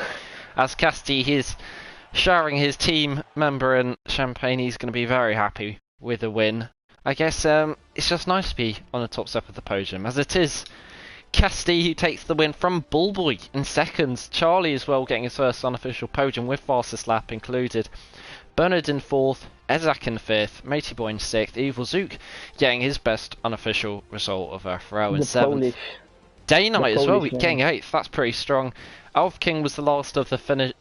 As Casti, he's showering his team member in champagne, he's going to be very happy with a win. I guess it's just nice to be on the top step of the podium, as it is Casti who takes the win from Bullboy in second. Charlie as well getting his first unofficial podium with fastest lap included. Bernard in fourth, Ezak in fifth, Matey Boy in sixth, Evil Zook getting his best unofficial result of FRL in seventh. Day Night as well, getting eighth, that's pretty strong. Alf King was the last of the finish.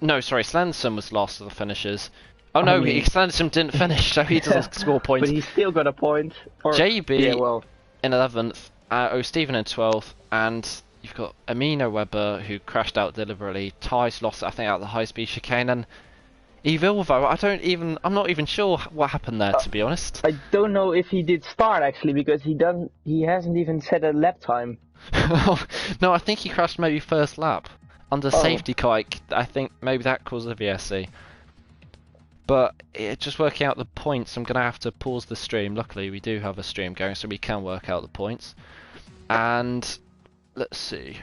No, sorry, Slenderson was last of the finishers. Oh no, Slenderson didn't finish, so he doesn't score points. But he still got a point. JB in 11th, Stephen in 12th, and you've got Amino Webber who crashed out deliberately. Ty's lost, I think, out the high-speed chicane, and Evilvo, I'm not even sure what happened there, to be honest. I don't know if he did start actually, because he hasn't even set a lap time. No, I think he crashed maybe first lap under safety car. I think maybe that caused the VSC. But just working out the points, I'm gonna have to pause the stream. Luckily, we do have a stream going, so we can work out the points. And let's see.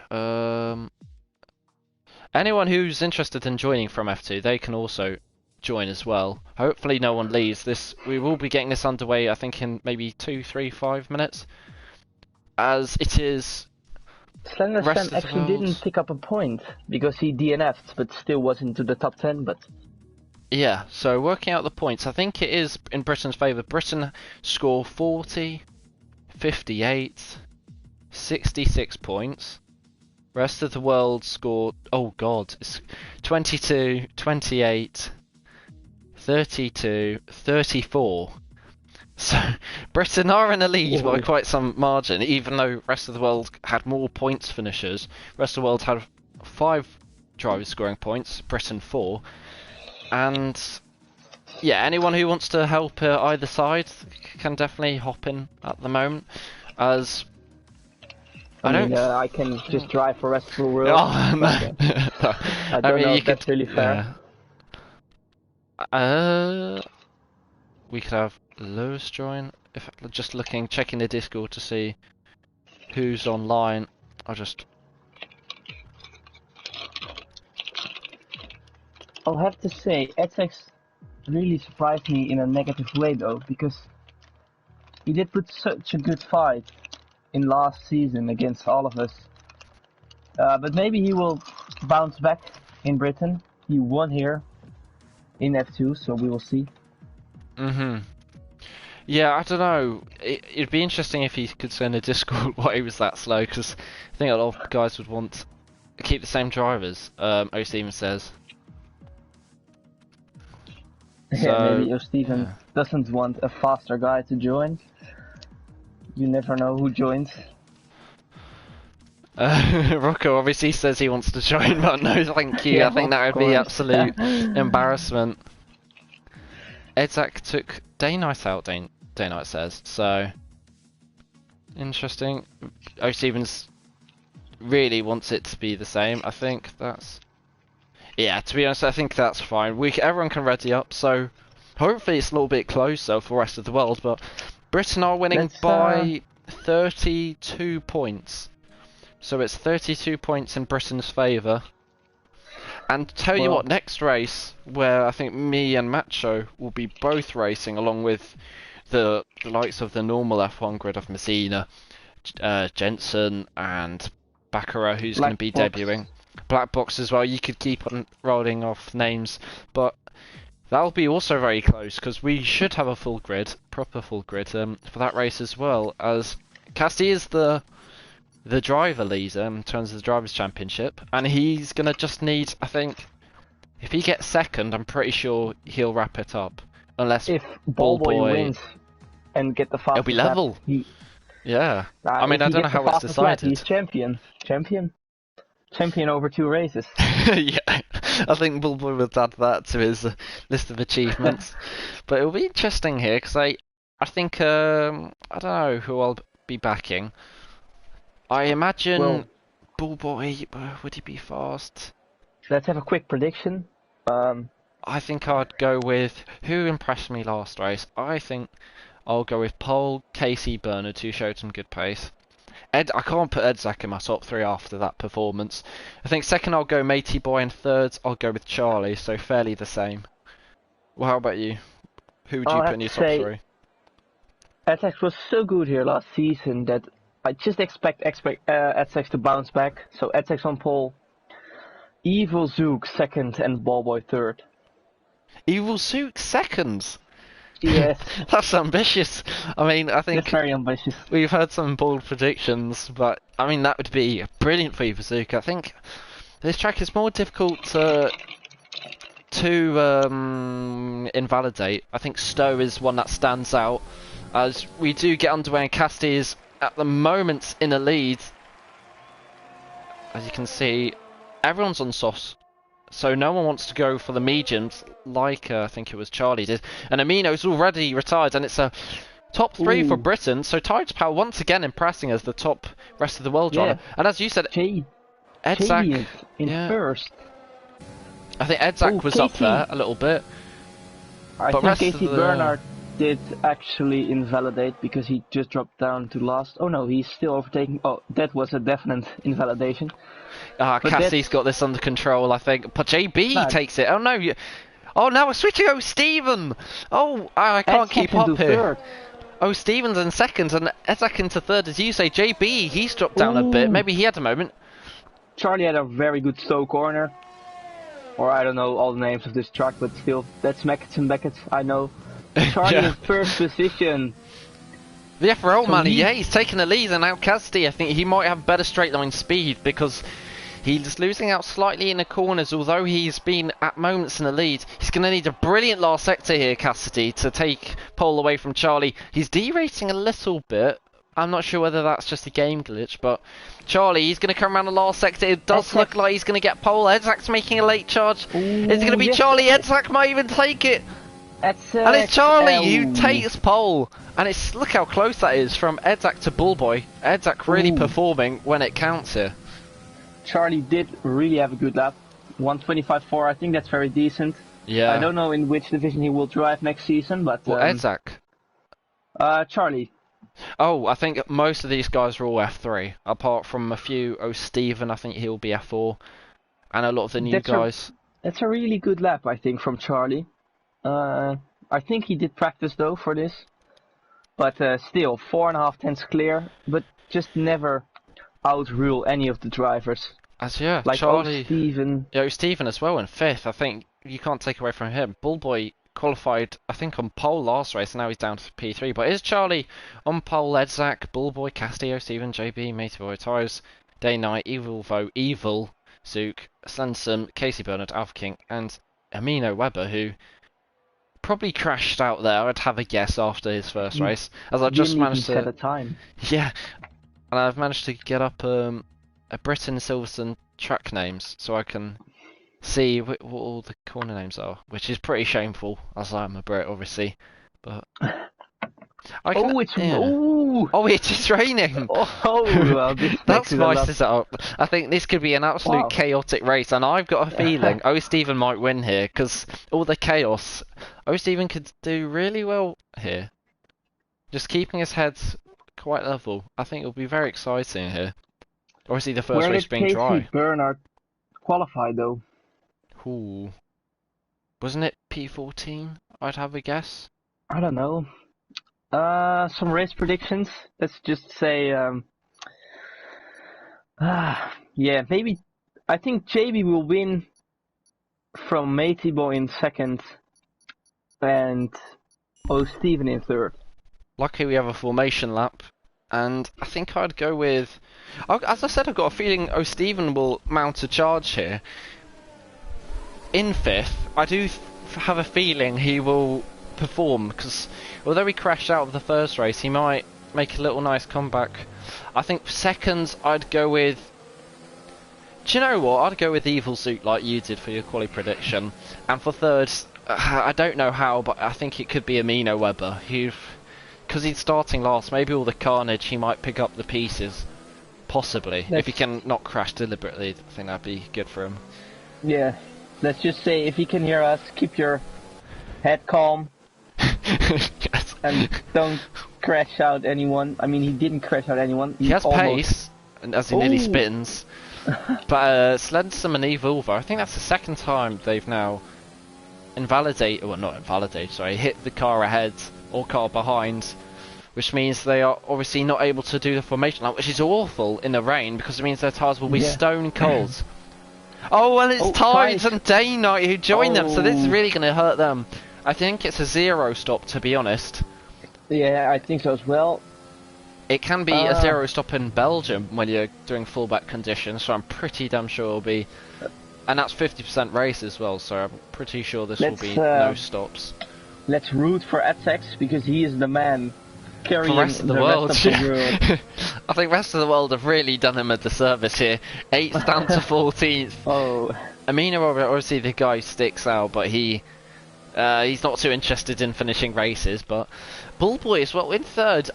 Anyone who's interested in joining from F2, they can also join as well. Hopefully no one leaves. We will be getting this underway, I think, in maybe 2, 3, 5 minutes. As it is... Slenderson actually didn't pick up a point, because he DNF'd, but still was into the top 10, but... Yeah, so working out the points, I think it is in Britain's favour. Britain score 40, 58, 66 points. Rest of the world scored, oh god, it's 22, 28, 32, 34. So Britain are in the lead by quite some margin, even though rest of the world had more points finishers. Rest of the world had 5 drivers scoring points, Britain 4. And yeah, anyone who wants to help either side can definitely hop in at the moment, as... I can just drive for rest of the world. Oh, no. I don't know if that's really fair. Yeah. We could have Lewis join. If just checking the Discord to see who's online. I'll have to say, Etzex really surprised me in a negative way though, because he did put such a good fight in last season against all of us. But maybe he will bounce back in Britain. He won here in F2, so we will see. Yeah, I don't know. It'd be interesting if he could send a Discord why he was that slow, because I think a lot of guys would want to keep the same drivers. O'Steven says. Yeah, maybe O'Steven doesn't want a faster guy to join. You never know who joins. Rocco obviously says he wants to join, but no thank you. Yeah, I think that would be absolute embarrassment. Edzak took Day Night out, Day Night says. So, interesting. O'Stevens really wants it to be the same. I think that's... Yeah, to be honest, I think that's fine. Everyone can ready up, so hopefully it's a little bit closer for the rest of the world, but Britain are winning by 32 points. So it's 32 points in Britain's favour. And tell you what, next race, where I think me and Macho will be both racing, along with the likes of the normal F1 grid of Messina, Jensen and Baccarat, who's going to be debuting. Black Box as well. You could keep on rolling off names, but that'll be also very close, because we should have a full grid, proper full grid, for that race as well, as Casti is the driver leader in terms of the Drivers' Championship, and he's going to just need, I think, if he gets second, I'm pretty sure he'll wrap it up. Unless if Ballboy wins and get the fastest it'll be level. Yeah. I mean, I don't know how it's decided. He's champion over 2 races. Yeah, I think Bullboy will add that to his list of achievements. But it'll be interesting here, because I think, I don't know who I'll be backing. I imagine Bullboy, would he be fast? let's have a quick prediction. I think I'd go with who impressed me last race. I think I'll go with Pole, Casey, Bernard, who showed some good pace. I can't put Edzak in my top 3 after that performance. I think second I'll go Matey Boy, and third I'll go with Charlie, so fairly the same. Well, how about you? Who would you put in your top 3? Edzak was so good here last season that I just expect Edzak to bounce back. So Edzak's on pole, Evil Zook second, and Ballboy third. Evil Zook second? Yes. That's ambitious. I mean, I think that's very ambitious. We've heard some bold predictions, but I mean that would be brilliant for Evil Zook. I think this track is more difficult to invalidate. I think Stowe is one that stands out, as we do get underway, and Cassidy is at the moment in the lead. As you can see, everyone's on softs, so no one wants to go for the mediums like I think it was Charlie did. And Amino's already retired, and it's a top 3 for Britain. So Tides Power once again impressing as the top rest of the world driver. And as you said, Edzak in first. I think Edzak was up there a little bit. I think Casey Bernard did actually invalidate because he just dropped down to last. Oh no, he's still overtaking. Oh, that was a definite invalidation. Cassie's got this under control, I think. But JB takes it. Oh no, oh now we're switching. Oh, Stephen. Oh, I can't keep up here. Third. Oh, Stephen's in second and Edzak into third, as you say. JB, he's dropped down a bit. Maybe he had a moment. Charlie had a very good Stowe corner. Or I don't know all the names of this truck, but still, that's Mackett and Beckett, I know. Charlie in first position. The FRL money, he's taking the lead, and now Cassidy, I think he might have better straight line speed because he's losing out slightly in the corners. Although he's been at moments in the lead, he's going to need a brilliant last sector here, Cassidy, to take pole away from Charlie. He's derating a little bit. I'm not sure whether that's just a game glitch, but Charlie, he's going to come around the last sector. It does look like he's going to get pole. Edzak's making a late charge. It's going to be Charlie. Edzak might even take it. And it's Charlie who takes pole. And it's look how close that is from Edzak to Bullboy. Edzak really performing when it counts here. Charlie did really have a good lap. 125.4, I think that's very decent. Yeah. I don't know in which division he will drive next season, but... Edzak? Charlie. Oh, I think most of these guys are all F3, apart from a few. Oh, Stephen, I think he'll be F4, and a lot of the new guys. That's a really good lap, I think, from Charlie. I think he did practice though for this, but still 4.5 tenths clear, but just never outrule any of the drivers. Like Charlie, Stephen. Yeah, Stephen as well in 5th. I think you can't take away from him. Bullboy qualified, I think, on pole last race, and now he's down to P3. But is Charlie on pole? Edzak, Bullboy, Castillo, Stephen, JB, Matey Boy, Torres, Day Night, Evil, Zook, Sansom, Casey Bernard, Alpha King, and Amino Webber, who probably crashed out there, I'd have a guess, after his first race. As I just managed to set a time. Yeah, and I've managed to get up a Britain Silverstone track names so I can see what all the corner names are, which is pretty shameful as I'm a Brit, obviously. But I can, it is raining. Well, that spices it up. I think this could be an absolute chaotic race, and I've got a feeling Stephen might win here because all the chaos. Stephen could do really well here, just keeping his head quite level. I think it'll be very exciting here. Obviously, the first race being dry. Where did Casey Bernard qualify though? Ooh, wasn't it P14? I'd have a guess. I don't know. Some race predictions. Let's just say, yeah, maybe. I think JB will win from Matey Boy in second, and Stephen in third. Luckily, we have a formation lap, and I think I'd go with. As I said, I've got a feeling Stephen will mount a charge here. In 5th, I do have a feeling he will perform, because although he crashed out of the first race, he might make a little nice comeback. I think 2nd, I'd go with... Do you know what? I'd go with Evil Suit like you did for your quali prediction. And for 3rd, I don't know how, but I think it could be Amino Webber. Because he's starting last, maybe all the carnage, he might pick up the pieces. Possibly. If he can not crash deliberately, I think that'd be good for him. Yeah. Let's just say, if you can hear us, keep your head calm Yes. and don't crash out anyone. I mean, he didn't crash out anyone. He has almost... pace, and as he nearly spins. But Slendersome and Evolver, I think that's the second time they've now hit the car ahead or car behind, which means they are obviously not able to do the formation lap, which is awful in the rain because it means their tyres will be stone cold. Oh, well, it's Tides and Day Night who joined them, so this is really going to hurt them. I think it's a 0 stop, to be honest. Yeah, I think so as well. It can be a 0 stop in Belgium when you're doing fullback conditions, so I'm pretty damn sure it'll be... And that's 50% race as well, so I'm pretty sure this will be no stops. Let's root for Atsex, because he is the man carrying the rest of the world. Rest of the world. I think the rest of the world have really done him a disservice here. 8th down to 14th. Oh. Amino, obviously the guy sticks out, but he's not too interested in finishing races. But Bullboy as well in 3rd.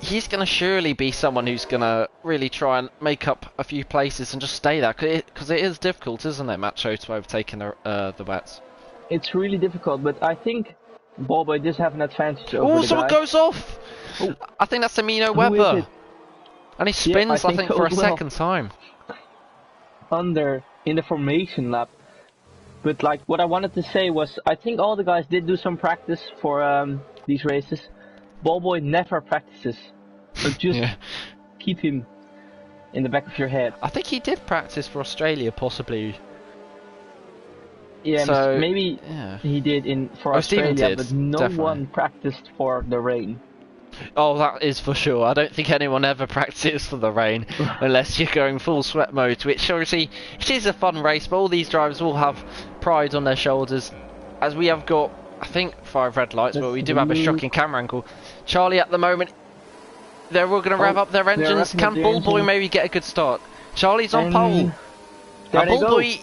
He's going to surely be someone who's going to really try and make up a few places and just stay there. Because it is difficult, isn't it, Macho, to overtake the wets? It's really difficult, but I think Bullboy does have an advantage over the guy. Someone goes off! Oh. I think that's Amino Weber. And he spins, I think for a second time. In the formation lap. But like, what I wanted to say was, I think all the guys did do some practice for these races. Ballboy never practices, so just keep him in the back of your head. I think he did practice for Australia, possibly. Yeah, so, maybe he did for Australia, but no one practiced for the rain. Oh, that is for sure. I don't think anyone ever practices for the rain, unless you're going full sweat mode, which obviously, it is a fun race, but all these drivers will have pride on their shoulders, as we have got, I think, 5 red lights, but we do have a shocking camera angle. Charlie at the moment, they're all going to rev up their engines. Can Bullboy maybe get a good start? Charlie's on pole. And Bullboy,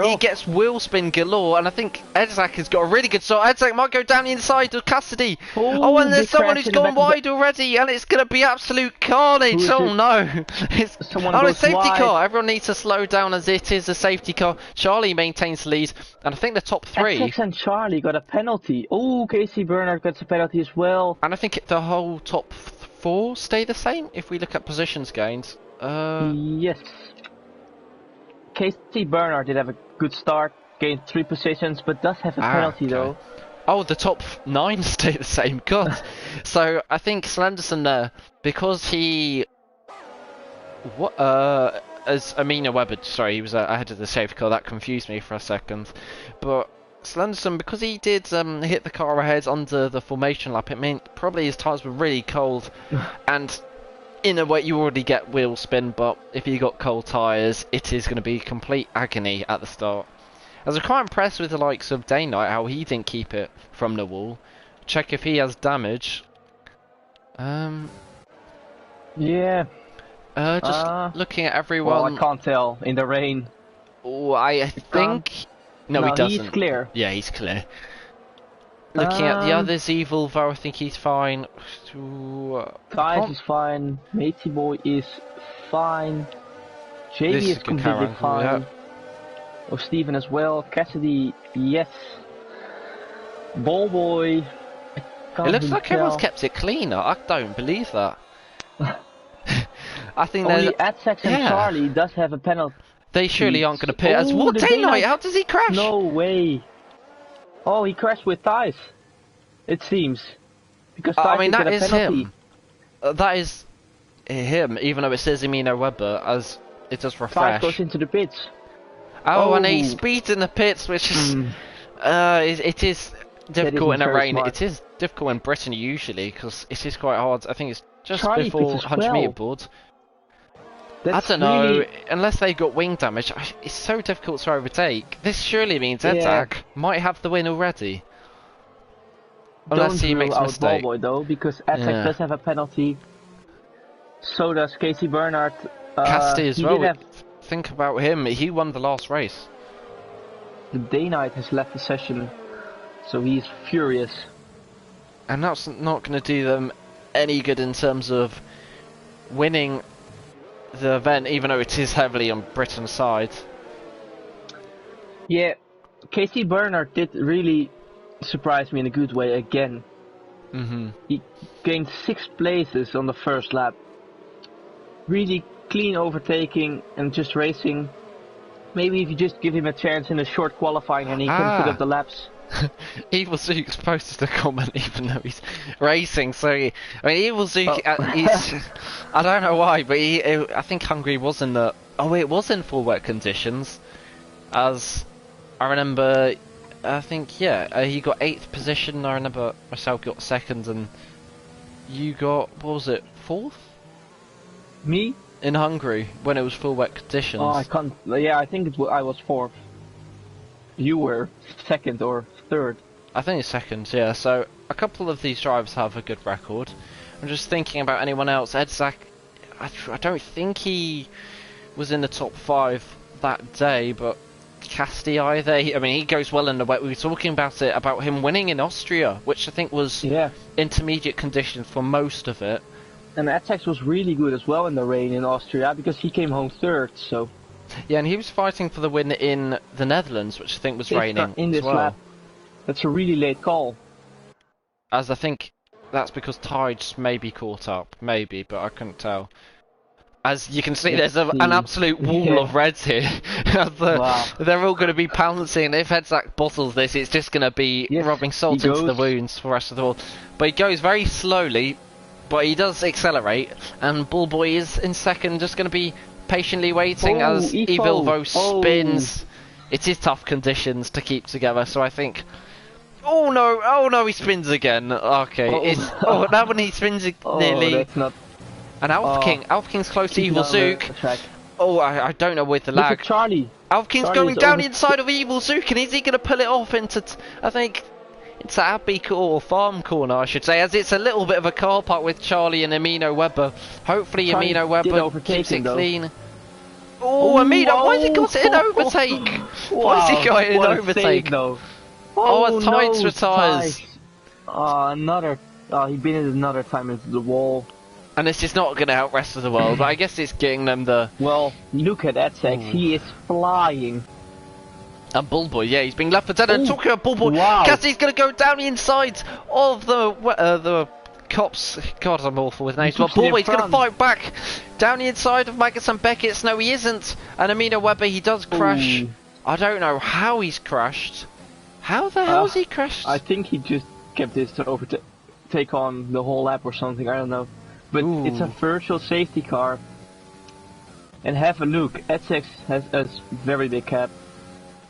he gets wheel spin galore, and I think Edzak has got a really good start. Edzak might go down the inside of Cassidy. And there's someone who's gone wide already, and it's going to be absolute carnage. Oh no! It's a safety car. Everyone needs to slow down as it is a safety car. Charlie maintains the lead, and I think the top 3. Edzak and Charlie got a penalty. Oh, Casey Bernard gets a penalty as well. And I think the whole top 4 stay the same if we look at positions gained. Yes. Casey Bernard did have a good start, gained 3 positions, but does have a penalty though. Oh, the top 9 stay the same. God. So I think Slenderson there, because he, as Amina Weber, sorry, he was ahead of the safety car. That confused me for a second. But Slenderson, because he did hit the car ahead under the formation lap, it meant probably his tyres were really cold, and in a way you already get wheel spin, but if you got cold tyres, it is going to be complete agony at the start. I was quite impressed with the likes of Day Night, how he didn't keep it from the wall. Check if he has damage. Yeah. Just looking at everyone. Well, I can't tell in the rain. Oh, I think. No, he doesn't. He's clear. Yeah, he's clear. Looking at the others, Evil, though, I think he's fine. Guys is fine. Matey Boy is fine. JD is completely fine. Oh, Steven as well. Cassidy, yes. Ballboy. It looks like everyone's kept it cleaner. I don't believe that. I think only Atsex and Charlie does have a penalty. They surely aren't going to pit as what Day Night? How does he crash? No way. Oh, he crashed with Thijs. It seems. Because Thijs I mean, that is penalty. him. That is him, even though it says Amino Weber, as it does refresh. Thijs goes into the pits. Oh, and he speeds in the pits, which is... it is difficult in a rain. Smart. It is difficult in Britain usually, because it is quite hard. I think it's just Charlie before 100 metre board. I don't know, unless they got wing damage, it's so difficult to overtake. This surely means Edzak might have the win already. Unless he makes a mistake. Ballboy though, because Edzak does have a penalty. So does Casey Bernard. Cassidy as well. Think about him, he won the last race. The Day Night has left the session, so he's furious. And that's not going to do them any good in terms of winning the event, even though it is heavily on Britain's side. Yeah, Casey Bernard did really surprise me in a good way again. He gained 6 places on the first lap. Really clean overtaking and just racing. Maybe if you just give him a chance in a short qualifying and he can pick up the laps. Evil Zook's posted a comment even though he's racing, so Evil Zook, he's, I don't know why, but I think Hungary was in the, it was in full wet conditions, as I remember, I think, he got 8th position, I remember myself got 2nd, and you got, what was it, 4th? Me? In Hungary, when it was full wet conditions. Oh, I can't, yeah, I think I was 4th. You were 2nd or 3rd. I think it's 2nd, yeah. So a couple of these drivers have a good record. I'm just thinking about anyone else. Edzak, I don't think he was in the top 5 that day, but Casti either. I mean, he goes well in the wet. We were talking about him winning in Austria, which I think was intermediate conditions for most of it. And Edzak was really good as well in the rain in Austria because he came home 3rd. So. Yeah, and he was fighting for the win in the Netherlands, which I think was raining in this as well. lap. That's a really late call. As I think that's because tides maybe caught up, maybe, but I couldn't tell. As you can see, there's an absolute wall of reds here. They're all going to be pouncing. If Edzak bottles this, it's just going to be rubbing salt into the wounds for the rest of the world. But he goes very slowly, but he does accelerate, and Bullboy is in 2nd, just going to be patiently waiting as Evilvo spins. It is tough conditions to keep together, so I think... Oh no, he spins again. Okay, that one he spins nearly. That's not... And Alfking's close to Evil Zook. I don't know with the lag. Look at Charlie. Alfking's going down the inside of Evil Zook, and is he going to pull it off into... I think... It's a Abbey or Farm Corner, I should say, as it's a little bit of a car park with Charlie and Amino Webber. Hopefully Amino Webber keeps it clean. Amino, why has he got it in overtake? Why has he got it in overtake? Tides retires. He been in another time into the wall. And this is not going to help the rest of the world, but I guess it's getting them the... Well, look at Edzak, he is flying. And Bullboy, he's being left for dead. And talking about Bullboy, Cassidy's going to go down the inside of the cops. God, I'm awful with names. But Bullboy's going to fight back down the inside of Magus and Beckett. No, he isn't. And Amino Webber, he does crash. I don't know how he's crashed. How the hell has he crashed? I think he just kept his overtake on the whole lap or something. I don't know. But it's a virtual safety car. And have a look. Edzak has a very big gap.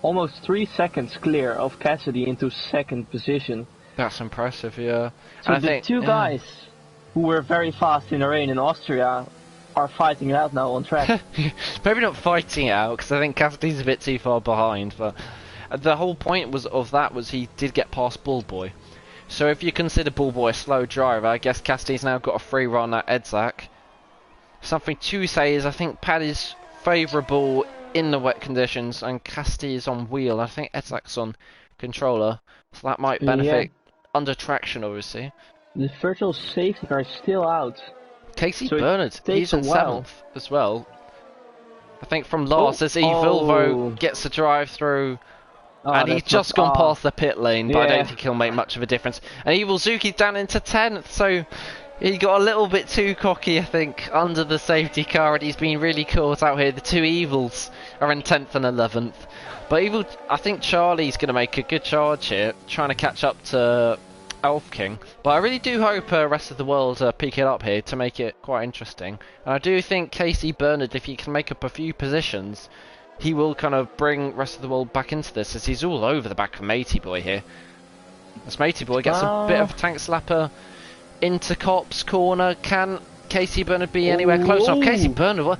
Almost 3 seconds clear of Cassidy into 2nd position. That's impressive, yeah. So the two guys who were very fast in the rain in Austria are fighting it out now on track. Maybe not fighting it out, because I think Cassidy's a bit too far behind, but the whole point was he did get past Bullboy. So if you consider Bullboy a slow driver, I guess Cassidy's now got a free run at Edzak. Something to say is I think Pad is favourable in the wet conditions, and Casti is on wheel. I think Edzak's on controller, so that might benefit under traction, obviously. The virtual safety car is still out. Casey Bernard, he's in 7th as well. I think from last, as Evilvo gets the drive through, and he's just gone past the pit lane, but I don't think he'll make much of a difference. And Evil Zuki's down into 10th, so he got a little bit too cocky, I think, under the safety car, and he's been really caught out here. The two Evils are in 10th and 11th. But I think Charlie's going to make a good charge here, trying to catch up to Elf King. But I really do hope the rest of the world pick it up here to make it quite interesting. And I do think Casey Bernard, if he can make up a few positions, he will kind of bring the rest of the world back into this, as he's all over the back of Matey Boy here. As Matey Boy gets a bit of a tank slapper into Cop's corner. Can Casey Bernard be anywhere close enough? Casey Bernard,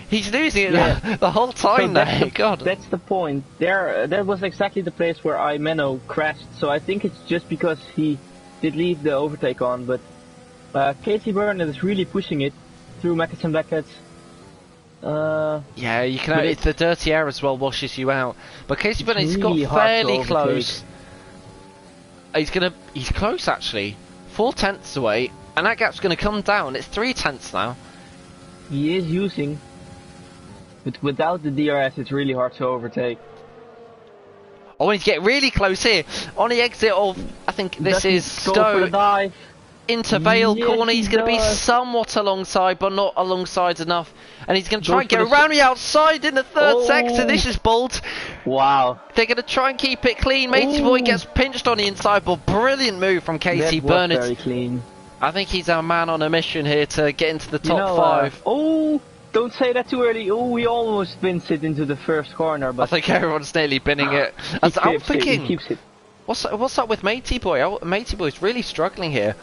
he's losing it the whole time now. God, that's the point. That was exactly the place where Imeno crashed. So I think it's just because he did leave the overtake on. But Casey Bernard is really pushing it through Mackett and Beckett. Yeah, you can. It's the dirty air as well washes you out. But Casey Bernard's really got fairly close. He's close actually. 4 tenths away, and that gap's going to come down. It's 3 tenths now. He is using, but without the DRS, it's really hard to overtake. Oh, he's getting really close here. On the exit of, I think this is Stowe. Into Vale corner, he's going to be somewhat alongside, but not alongside enough. And he's going to try and get around the outside in the third sector. This is bold. Wow. They're going to try and keep it clean. Matey Boy gets pinched on the inside, but brilliant move from Casey Bernard. Very clean. I think he's our man on a mission here to get into the top 5. Don't say that too early. Oh, we almost binned it into the first corner. But I think everyone's nearly binning it. As Alpha King. He keeps it. What's up with Matey Boy? Matey Boy's really struggling here.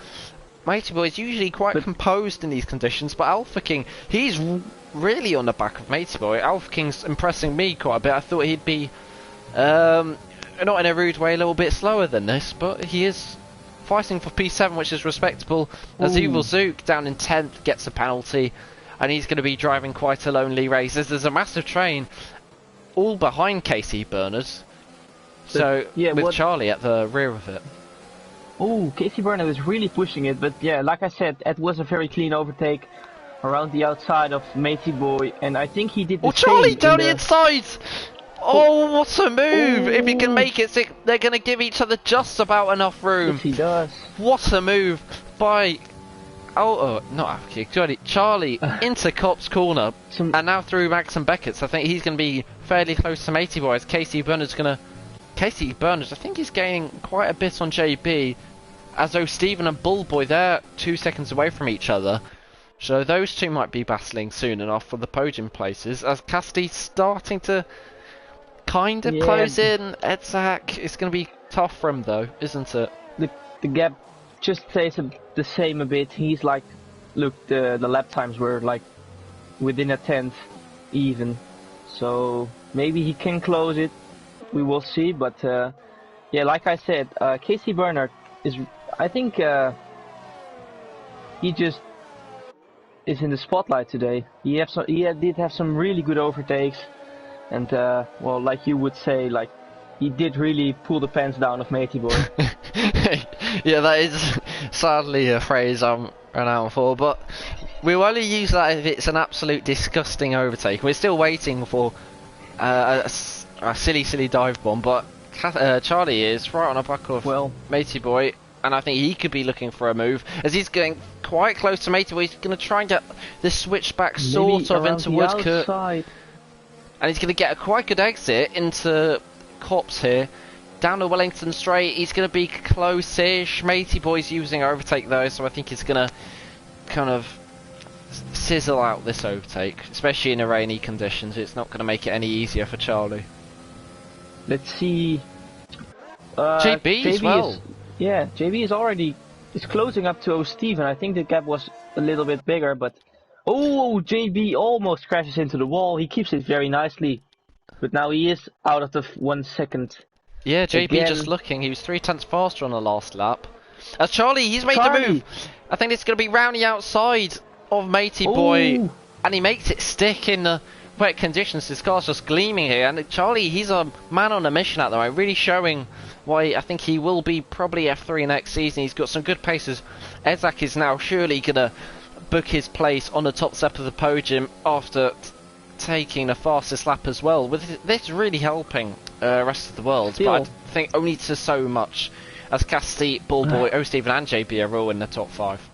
Matey Boy is usually quite composed in these conditions, but Alpha King, he's really on the back of Matey Boy. Alpha King's impressing me quite a bit. I thought he'd be, not in a rude way, a little bit slower than this, but he is fighting for P7, which is respectable. As Evil Zook down in 10th gets a penalty, and he's going to be driving quite a lonely race. There's a massive train all behind Casey Bernard, so with Charlie at the rear of it. Oh, Casey Bernard is really pushing it, but yeah, like I said, it was a very clean overtake around the outside of Matey Boy, and I think he did the same. Charlie down the inside! Oh, what a move! If he can make it, they're going to give each other just about enough room. Yes, he does. What a move by Charlie into Cop's corner, and now through Max and Beckett's. I think he's going to be fairly close to Matey Boy, as Casey Bernard, I think he's gaining quite a bit on JB, as though Stephen and Bullboy, they're 2 seconds away from each other. So those two might be battling soon enough for the podium places, as Casty's starting to kind of close in. Edzak, it's going to be tough for him though, isn't it? The gap just stays the same a bit. He's like, look, the lap times were like within a tenth even. So maybe he can close it. We will see, but yeah, like I said, Casey Bernard is, I think he just is in the spotlight today. He did have some really good overtakes, and well, like you would say, like he did really pull the pants down of Matey Boy. Yeah, that is sadly a phrase I'm renowned for, but we'll only use that if it's an absolute disgusting overtake. We're still waiting for a silly dive bomb, but Charlie is right on the back of Matey Boy, and I think he could be looking for a move, as he's getting quite close to Matey Boy. He's going to try and get this switchback sort of into Woodcote, and he's going to get a quite good exit into Cops here. Down to Wellington Straight, he's going to be close-ish. Matey Boy's using overtake though, so I think he's going to kind of sizzle out this overtake, especially in the rainy conditions. It's not going to make it any easier for Charlie. Let's see. JB as well. JB is closing up to Steven. I think the gap was a little bit bigger, but JB almost crashes into the wall. He keeps it very nicely, but now he is out of the 1 second. Yeah, JB again. Just looking, he was 3/10 faster on the last lap. As Charlie, he's made the move. I think it's going to be round the outside of Matey Boy, and he makes it stick in the wet conditions. His car's just gleaming here, and Charlie, he's a man on a mission at the moment, really showing why I think he will be probably F3 next season. He's got some good paces. Edzak is now surely going to book his place on the top step of the podium after taking the fastest lap as well, with this really helping the rest of the world. But I think only to so much, as Cassidy, Bullboy, Steven and JB are all in the top 5.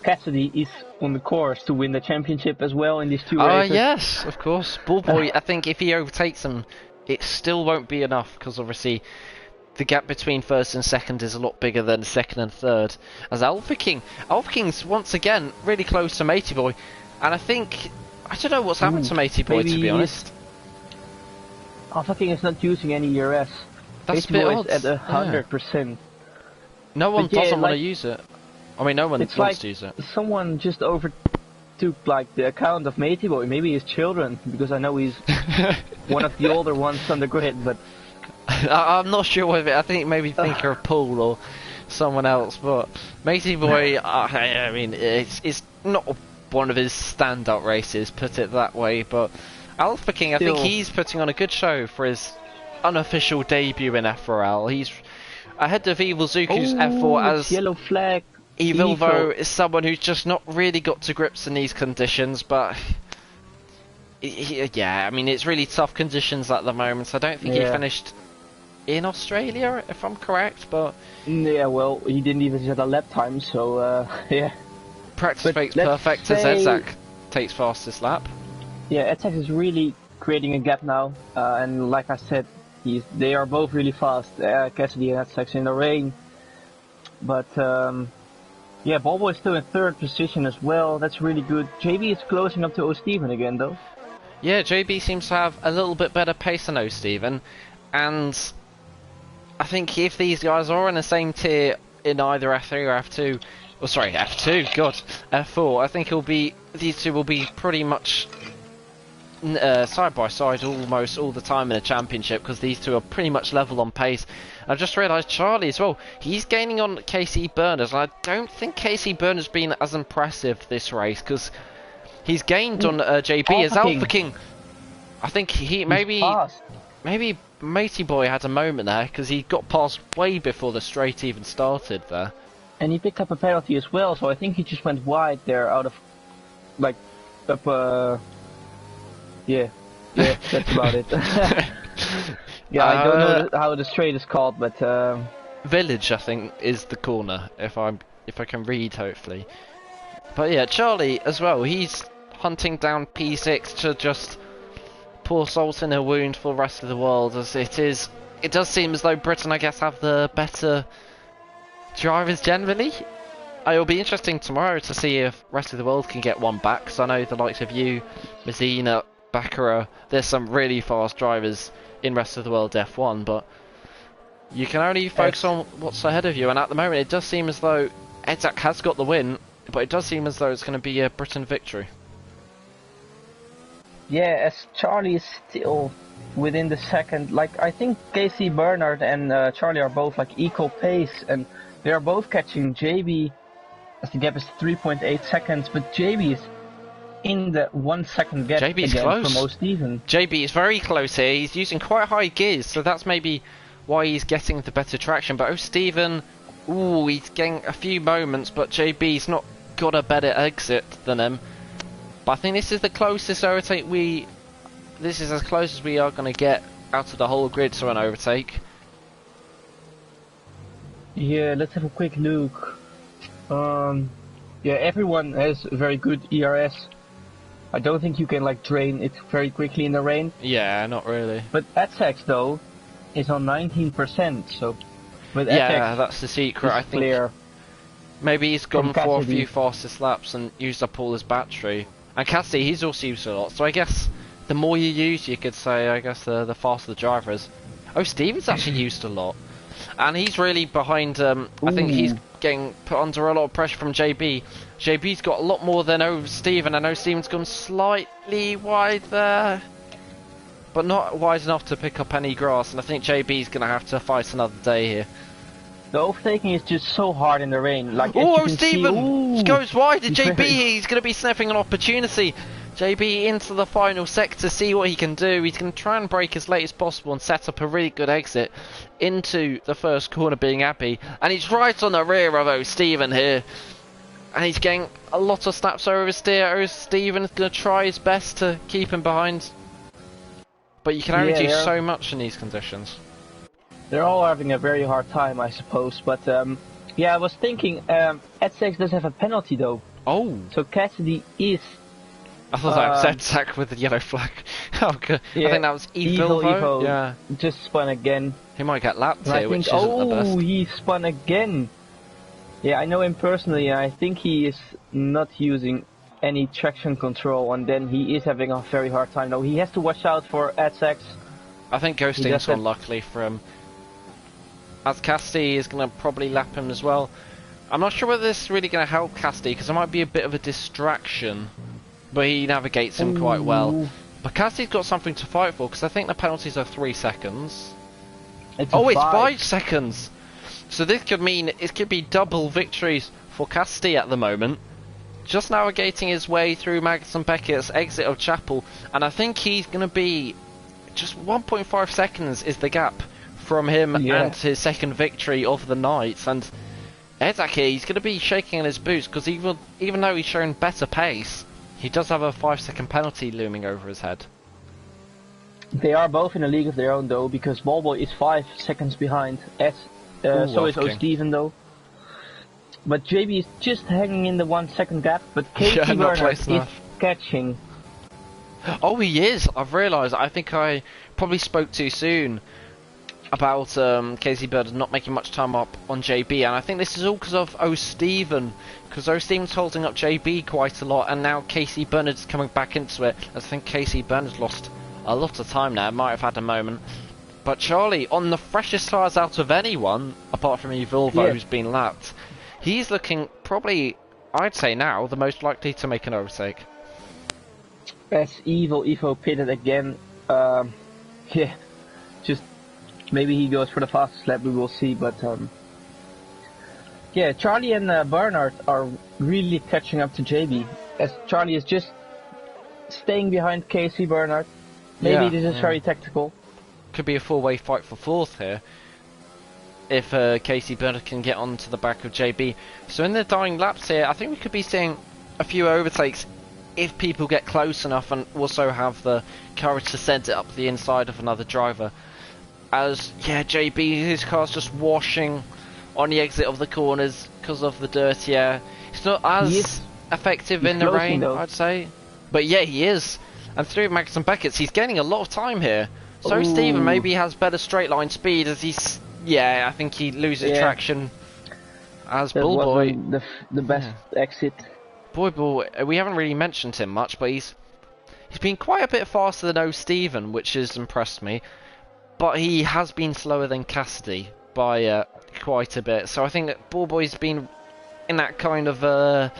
Cassidy is on the course to win the championship as well in these 2 races. Yes, of course. Bullboy, I think if he overtakes him, it still won't be enough, because obviously the gap between first and second is a lot bigger than second and third. As Alpha King's once again really close to Matey Boy, and I don't know what's happened to Matey Boy, to be honest. Alpha King is not using any ERS. That's a bit odd. At 100%. No one doesn't want to use it. I mean, no one wants to use it. Someone just overtook like the account of Matey Boy. Maybe his children, because I know he's one of the older ones on the grid. But I'm not sure whether I think maybe think of Paul or someone else. But Matey Boy, I mean, it's not one of his stand-up races, put it that way. But Alpha King, I think he's putting on a good show for his unofficial debut in FRL. He's ahead of Evil Zook, who's F4, as yellow flag. Evil, though, is someone who's just not really got to grips in these conditions, but Yeah, I mean, it's really tough conditions at the moment. I don't think he finished in Australia, if I'm correct, but... Yeah, well, he didn't even set a lap time, so, yeah. Practice makes perfect as Edzak takes fastest lap. Yeah, Edzak is really creating a gap now, and like I said, they are both really fast, Cassidy and Edzak in the rain. But, yeah, Ballboy is still in 3rd position as well, that's really good. JB is closing up to O'Steven again, though. Yeah, JB seems to have a little bit better pace than O'Steven, and I think if these guys are in the same tier in either F3 or F2, oh sorry, F2, God, F4, I think these two will be pretty much side by side almost all the time in a championship, because these two are pretty much level on pace. I've just realised Charlie as well, he's gaining on Casey Berners, and I don't think Casey Berners has been as impressive this race, because he's gained on JB as Alpha King. I think maybe Matey Boy had a moment there, because he got past way before the straight even started there. And he picked up a penalty as well, so I think he just went wide there out of, like, up, yeah, that's about it. Yeah, I don't know how the straight is called, but... Village, I think, is the corner, if I can read, hopefully. But yeah, Charlie as well, he's hunting down P6 to just pour salt in a wound for the rest of the world, as it does seem as though Britain, I guess, have the better drivers generally. It will be interesting tomorrow to see if the rest of the world can get one back, because I know the likes of you, Mazina, Baccarat, there's some really fast drivers in rest of the world F1, but you can only focus on what's ahead of you, and at the moment it does seem as though Edzak has got the win, but it does seem as though it's going to be a Britain victory. Yeah, as Charlie is still within the second, like, I think Casey Bernard and Charlie are both like equal pace, and they are both catching JB, as the gap is 3.8 seconds, but JB is in the 1 second gap JB's again close. from O'Steven. JB is very close here, he's using quite high gears, so that's maybe why he's getting the better traction, but O'Steven, ooh, he's getting a few moments, but JB's not got a better exit than him. But I think this is the closest overtake this is as close as we are going to get out of the whole grid to an overtake. Yeah, let's have a quick look. Yeah, everyone has a very good ERS. I don't think you can like drain it very quickly in the rain. Yeah, not really. But Edzak though is on 19%, so with yeah, that's the secret. I think clear. Maybe he's gone for a few fastest laps and used up all his battery. And Cassidy, he's also used a lot, so I guess the more you use, you could say, I guess the faster the driver is. Oh, Steven's actually used a lot. And he's really behind, I think he's getting put under a lot of pressure from JB. JB's got a lot more than Steven. I know Steven's gone slightly wide there, but not wide enough to pick up any grass, and I think JB's going to have to fight another day here. The overtaking is just so hard in the rain. Like, oh, Steven! He goes wide to JB, he's going to be sniffing an opportunity. JB into the final sector, see what he can do. He's going to try and brake as late as possible and set up a really good exit into the first corner, being Abbey. And he's right on the rear of O'Steven here. And he's getting a lot of snaps over his steer. O'Steven's going to try his best to keep him behind. But you can only do so much in these conditions. They're all having a very hard time, I suppose. But, yeah, I was thinking, Edzak does have a penalty, though. Oh. So Cassidy is... I thought that was Edzak with the yellow flag. Oh, good. Yeah, I think that was Evo. Yeah. Just spun again. He might get lapped here, which isn't the best. Oh, he spun again. Yeah, I know him personally, and I think he is not using any traction control, and then he is having a very hard time. No, he has to watch out for Edzak. I think Ghosting's gone luckily for him. As Cassidy is going to probably lap him as well. I'm not sure whether this is really going to help Cassidy, because it might be a bit of a distraction. But he navigates him quite well. But Cassidy's got something to fight for, because I think the penalties are 3 seconds. It's 5 seconds! So this could mean it could be double victories for Cassidy at the moment. Just navigating his way through Magnussen Beckett's exit of Chapel, and I think he's going to be just 1.5 seconds is the gap from him and his second victory of the night. And Edzak here, he's going to be shaking in his boots, because even though he's shown better pace, He does have a 5-second penalty looming over his head. They are both in a league of their own though, because Ballboy is 5 seconds behind. So is O'Steven though. But JB is just hanging in the 1 second gap, but Casey Bernard is catching. Oh, he is! I've realised. I think I probably spoke too soon about Casey Bernard not making much time up on JB, and I think this is all because of O'Steven, because O'Steven's holding up JB quite a lot, and now Casey Bernard's coming back into it. I think Casey Bernard's lost a lot of time now, might have had a moment. But Charlie, on the freshest tyres out of anyone, apart from Evolvo, who's been lapped, he's looking probably, I'd say now, the most likely to make an overtake. As Evo pitted again, yeah, just maybe he goes for the fastest lap, we will see, but yeah, Charlie and Bernard are really catching up to JB, as Charlie is just staying behind Casey Bernard. Maybe this is very tactical. Could be a four-way fight for fourth here, if Casey Bernard can get onto the back of JB. So in the dying laps here, I think we could be seeing a few overtakes if people get close enough and also have the courage to send it up the inside of another driver. As, yeah, JB, his car's just washing on the exit of the corners because of the dirty air. It's not as effective in the rain, I'd say. But yeah, he is. And through Max and Beckett's, he's gaining a lot of time here. So Steven maybe has better straight line speed as he's... Yeah, I think he loses traction as Bullboy. The best exit. Bull, we haven't really mentioned him much, but he's been quite a bit faster than O'Steven, which has impressed me. But he has been slower than Cassidy by quite a bit. So I think that Bullboy's been in that kind of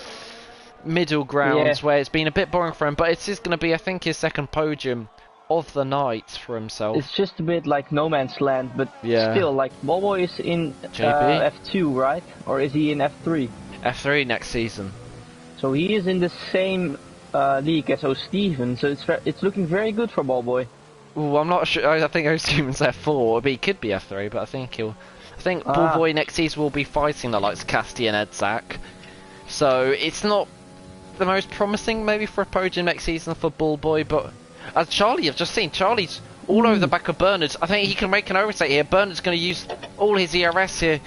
middle ground where it's been a bit boring for him. But it is going to be, I think, his second podium of the night for himself. It's just a bit like no man's land, but still, like Bullboy is in F2, right? Or is he in F3? F3 next season. So he is in the same league as O'Steven, so it's looking very good for Bullboy. Ooh, I'm not sure. I think O'Steven's F4, but he could be F3. But I think Bullboy next season will be fighting the likes of Cassidy and Edzak. So it's not the most promising, maybe, for a podium next season for Bullboy. But as Charlie, I've just seen Charlie's all over the back of Bernard. I think he can make an overtake here. Bernard's going to use all his ERS here.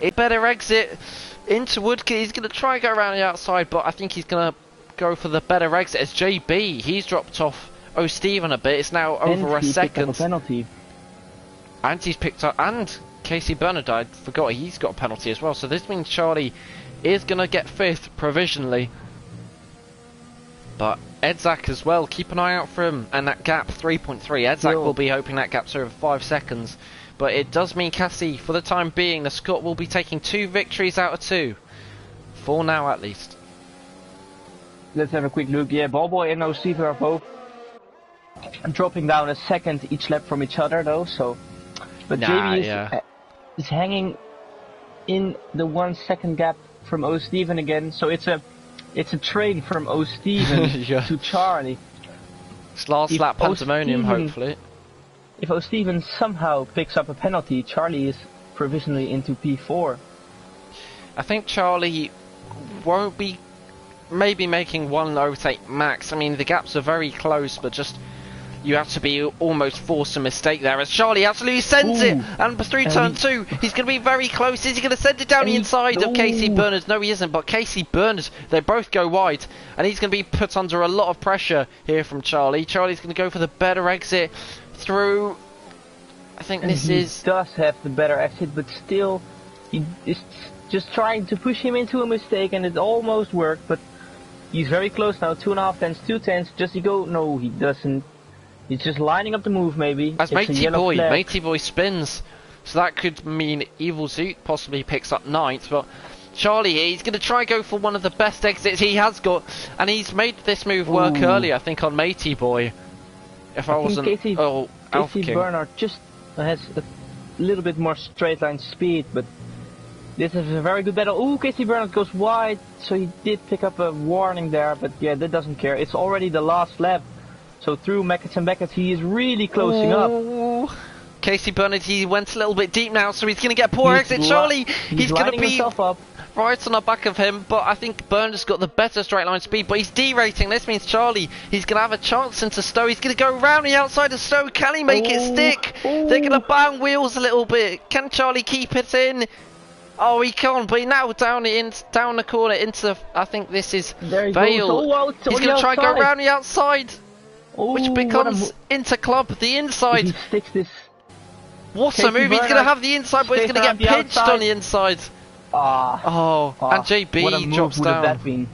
It better exit into Woodkey. He's going to try and go around the outside, but I think he's going to go for the better exit as JB. He's dropped off O'Steven a bit. It's now over a second. A penalty. And he's picked up, and Casey Bernard, I forgot, he's got a penalty as well. So this means Charlie is going to get 5th provisionally. But Edzak as well, keep an eye out for him. And that gap, 3.3. Edzak will be hoping that gap's over 5 seconds. But it does mean Cassie, for the time being, the Scot will be taking 2 victories out of 2. For now, at least. Let's have a quick look. Yeah, Bullboy and O'Steven are both dropping down a second each lap from each other, though. So, but JB is hanging in the 1 second gap from O'Steven again. So it's a train from O'Steven to Charlie. It's last lap pandemonium, hopefully. If O'Steven somehow picks up a penalty, Charlie is provisionally into P4. I think Charlie won't be maybe making one overtake max. I mean, the gaps are very close, but just you have to be almost forced a mistake there as Charlie absolutely sends it. And through turn 2, he's going to be very close. Is he going to send it down the inside of Casey Bernard? No, he isn't, but Casey Bernard, they both go wide, and he's going to be put under a lot of pressure here from Charlie. Charlie's going to go for the better exit through. I think this does have the better exit, but still he is just trying to push him into a mistake, and it almost worked, but he's very close now. 2.5 tenths, 2 tenths. Does he go? No, he doesn't. He's just lining up the move, maybe. As Matey Boy spins, so that could mean Evil Zoot possibly picks up 9th, but Charlie here, he's going to try and go for one of the best exits he has got, and he's made this move work earlier, I think, on Matey Boy. If I wasn't... Casey Bernard just has a little bit more straight line speed, but this is a very good battle. Oh, Casey Bernard goes wide, so he did pick up a warning there, but yeah, that doesn't care. It's already the last lap, so through Mackets and Beckett's, he is really closing up. Casey Bernard, he went a little bit deep now, so he's going to get a poor exit. Charlie, he's going to be right on the back of him, but I think Bernard's got the better straight line speed, but he's derating. This means Charlie, he's going to have a chance into Stowe. He's going to go around the outside of Stowe. Can he make it stick? They're going to bang wheels a little bit. Can Charlie keep it in? Oh, he can't, but now down the corner into, I think this is Vale. He's going to try and go around the outside, which becomes into Club, the inside. If he sticks this... What a move, he's going to have the inside, but he's going to get pinched on the inside. And JB drops down. That been?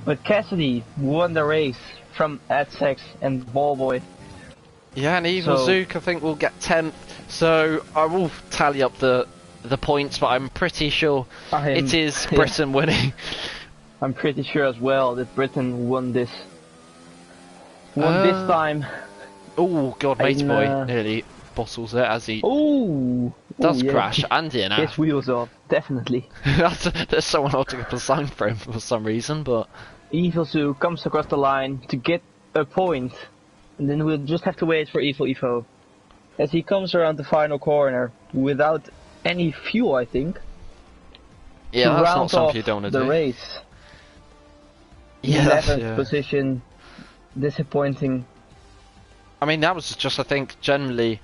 But Cassidy won the race from Adsex and Ballboy. Yeah, and Evil Zook I think will get 10th, so I will tally up the points, but I'm pretty sure it is Britain winning. I'm pretty sure as well that Britain won this. This time. Oh god, Matey Boy nearly bottles it as he does crash. Andy and his wheels off, definitely. There's someone holding up a sign for him for some reason, but... Evil Zoo comes across the line to get a point, and then we'll just have to wait for Evil Evo. As he comes around the final corner without any fuel, I think. Yeah, that's not something you don't want to do. The race. Yeah, 11th position, disappointing. I mean, that was just, I think, generally,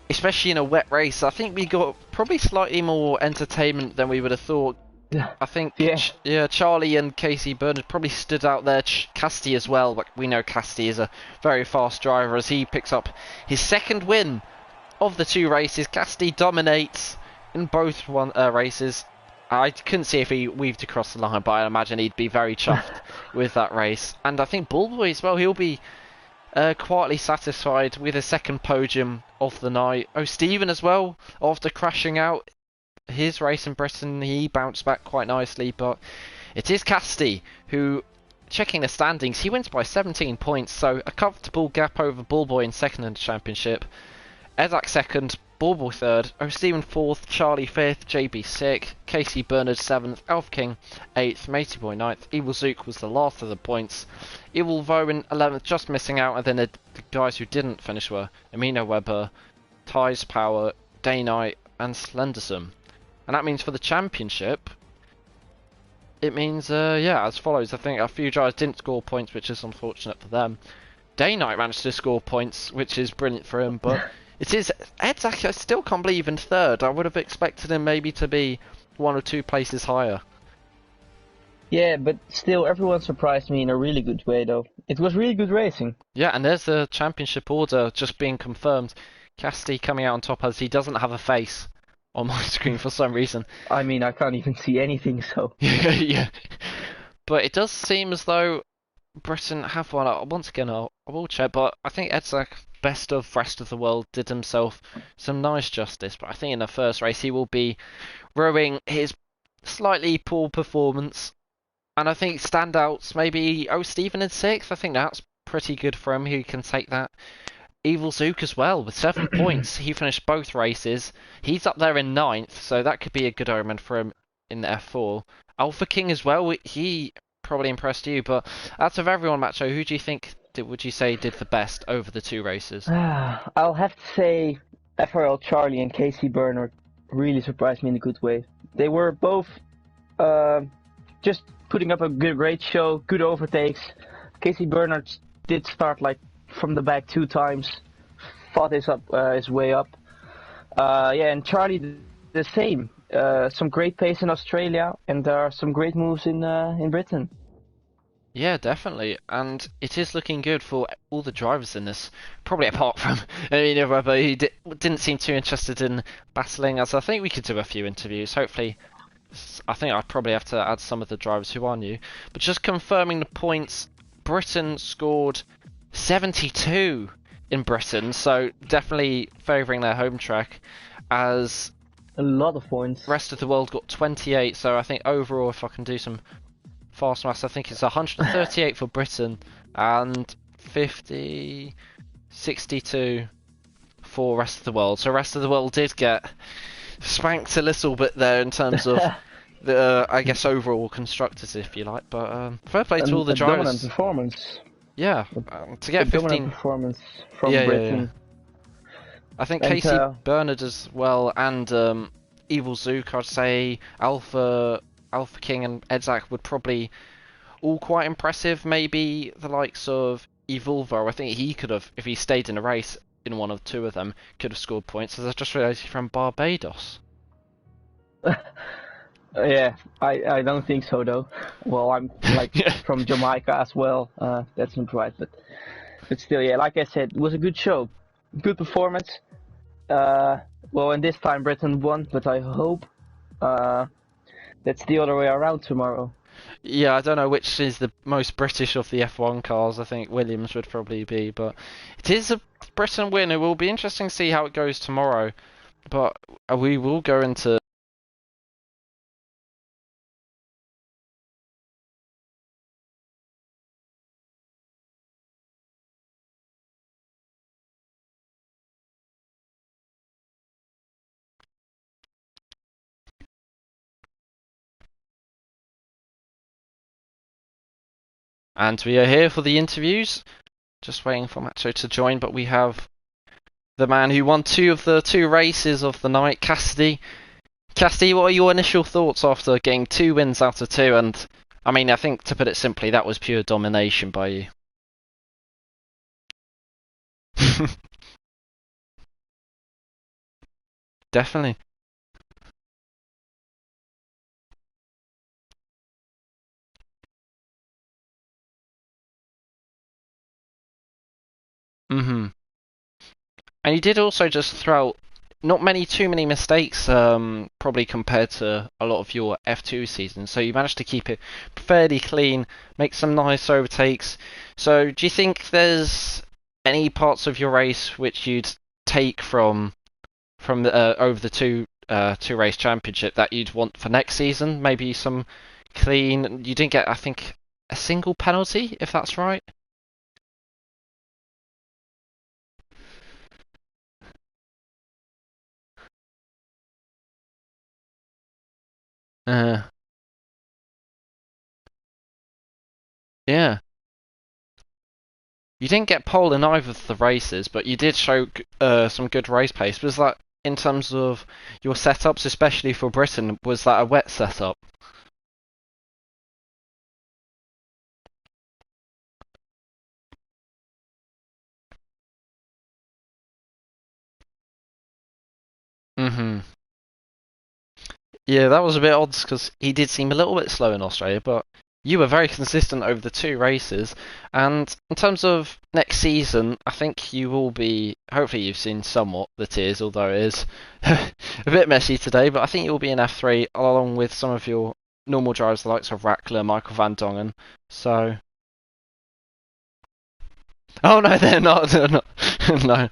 especially in a wet race, I think we got probably slightly more entertainment than we would have thought. I think, Charlie and Casey Bernard probably stood out there. Casti as well, but we know Casti is a very fast driver as he picks up his second win of the two races. Casti dominates in both races. I couldn't see if he weaved across the line, but I imagine he'd be very chuffed with that race. And I think Bullboy as well, he'll be quietly satisfied with a second podium of the night. Oh, Stephen as well, after crashing out his race in Britain, he bounced back quite nicely. But it is Casti who, checking the standings, he wins by 17 points, so a comfortable gap over Bullboy in second in the championship. Edak second, Bullboy third, O'Stephen fourth, Charlie fifth, JB sixth, Casey Bernard seventh, Elf King eighth, Matey Boy ninth. Evil Zook was the last of the points. Evil Voin 11th, just missing out, and then the guys who didn't finish were Amino Weber, Ty's Power, Day Knight, and Slendersome. And that means for the championship, it means, as follows. I think a few drivers didn't score points, which is unfortunate for them. Day Knight managed to score points, which is brilliant for him, but it is Ed's actually, I still can't believe in third. I would have expected him maybe to be 1 or 2 places higher. Yeah, but still, everyone surprised me in a really good way, though. It was really good racing. Yeah, and there's the championship order just being confirmed. Casti coming out on top as he doesn't have a face on my screen for some reason. I mean, I can't even see anything, so... yeah. But it does seem as though Britain have won. Once again, I will check, but I think Edzak, best of rest of the world, did himself some nice justice. But I think in the first race he will be rowing his slightly poor performance. And I think standouts, maybe Stephen in 6th. I think that's pretty good for him. He can take that. Evil Zook as well with 7 points. He finished both races. He's up there in 9th, so that could be a good omen for him in the F4. Alpha King as well. He probably impressed you, but out of everyone, Macho, who do you think would you say did the best over the 2 races? I'll have to say FRL Charlie and Casey Bernard really surprised me in a good way. They were both just putting up a great show, good overtakes. Casey Bernard did start like from the back 2 times, fought his way up. And Charlie the same. Some great pace in Australia, and there are some great moves in Britain. Yeah, definitely, and it is looking good for all the drivers in this. Probably apart from Amino Weber, he didn't seem too interested in battling. As I think we could do a few interviews. Hopefully, I think I'd probably have to add some of the drivers who are new. But just confirming the points, Britain scored 72 in Britain, so definitely favouring their home track. As a lot of points. Rest of the world got 28, so I think overall, if I can do some fast maths, I think it's 138 for Britain and 62 for rest of the world. So rest of the world did get spanked a little bit there in terms of the, I guess, overall constructors, if you like. But fair play to all the drivers. Dominant performance. Yeah, to get 15 performance from Britain. I think Casey Bernard as well and Evil Zook, I'd say Alpha King and Edzak would probably all quite impressive. Maybe the likes of Evolvo, I think he could have, if he stayed in a race in one or two of them, could have scored points. As I just realised, he's from Barbados. Yeah, I don't think so though. Well, I'm like from Jamaica as well. That's not right, but still, yeah. Like I said, it was a good show, good performance. Well, and this time Britain won, but I hope that's the other way around tomorrow. Yeah, I don't know which is the most British of the F1 cars. I think Williams would probably be, but it is a Britain win. It will be interesting to see how it goes tomorrow. But we will go into. And we are here for the interviews. Just waiting for Macho to join, but we have the man who won two of the two races of the night, Cassidy. Cassidy, what are your initial thoughts after getting 2 wins out of 2? And I mean, I think to put it simply, that was pure domination by you. Definitely. And you did also just throw out not too many mistakes, probably compared to a lot of your F2 seasons. So you managed to keep it fairly clean, make some nice overtakes. So do you think there's any parts of your race which you'd take from over the two race championship that you'd want for next season? Maybe some clean. You didn't get, I think, a single penalty, if that's right. Uh, yeah. You didn't get pole in either of the races, but you did show some good race pace. Was that in terms of your setups, especially for Britain? Was that a wet setup? Yeah, that was a bit odd because he did seem a little bit slow in Australia, but you were very consistent over the two races. And in terms of next season, I think you will be. Hopefully, you've seen somewhat the tiers, although it is a bit messy today. But I think you'll be in F3 along with some of your normal drivers, the likes of Rackler, Michael Van Dongen. So. Oh no, they're not. They're not. No.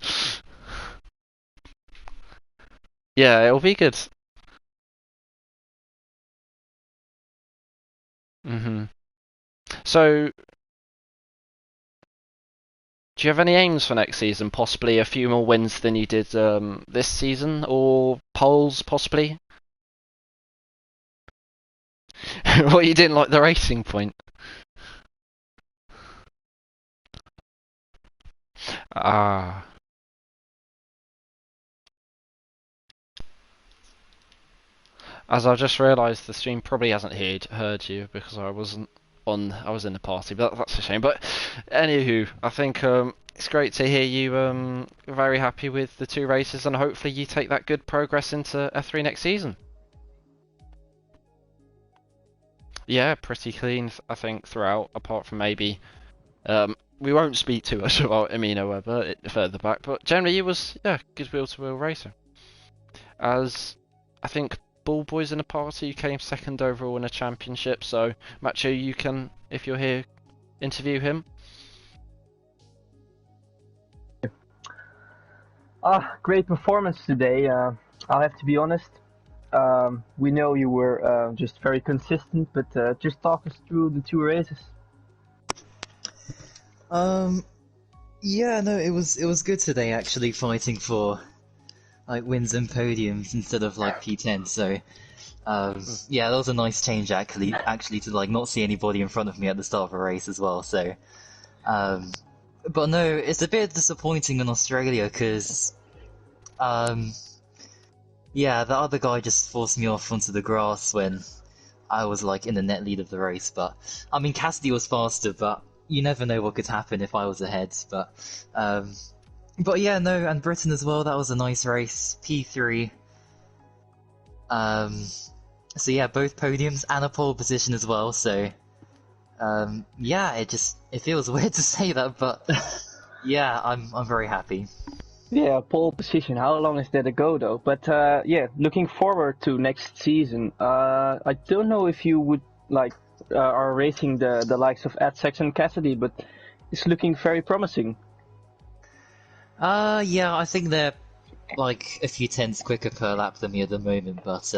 Yeah, it'll be good. So, do you have any aims for next season? Possibly a few more wins than you did this season, or poles possibly? Well, you didn't like the racing point. Ah. As I just realised, the stream probably hasn't heard you because I wasn't on. I was in the party, but that's a shame. But anywho, I think it's great to hear you very happy with the two races, and hopefully you take that good progress into F3 next season. Yeah, pretty clean, I think, throughout, apart from maybe. We won't speak too much about Amino Weber further back, but generally he was, yeah, good wheel-to-wheel racer. As I think Ball Boys in a party came second overall in a championship, so Macho, you can, if you're here, interview him. Great performance today. I'll have to be honest. We know you were just very consistent, but just talk us through the two races. Yeah, no, it was good today actually fighting for like wins and podiums instead of like P10. So yeah, that was a nice change actually to like not see anybody in front of me at the start of a race as well. So but no, it's a bit disappointing in Australia because Yeah, the other guy just forced me off onto the grass when I was like in the net lead of the race. But I mean, Cassidy was faster, but you never know what could happen if I was ahead. Um, but yeah, no, and Britain as well. That was a nice race. P3. So yeah, both podiums and a pole position as well. So yeah, it feels weird to say that, but yeah, I'm very happy. Yeah, pole position. How long is there to go though? But yeah, looking forward to next season. I don't know if you would like are racing the likes of Ed Sachs and Cassidy, but it's looking very promising. Yeah, I think they're like a few tenths quicker per lap than me at the moment, but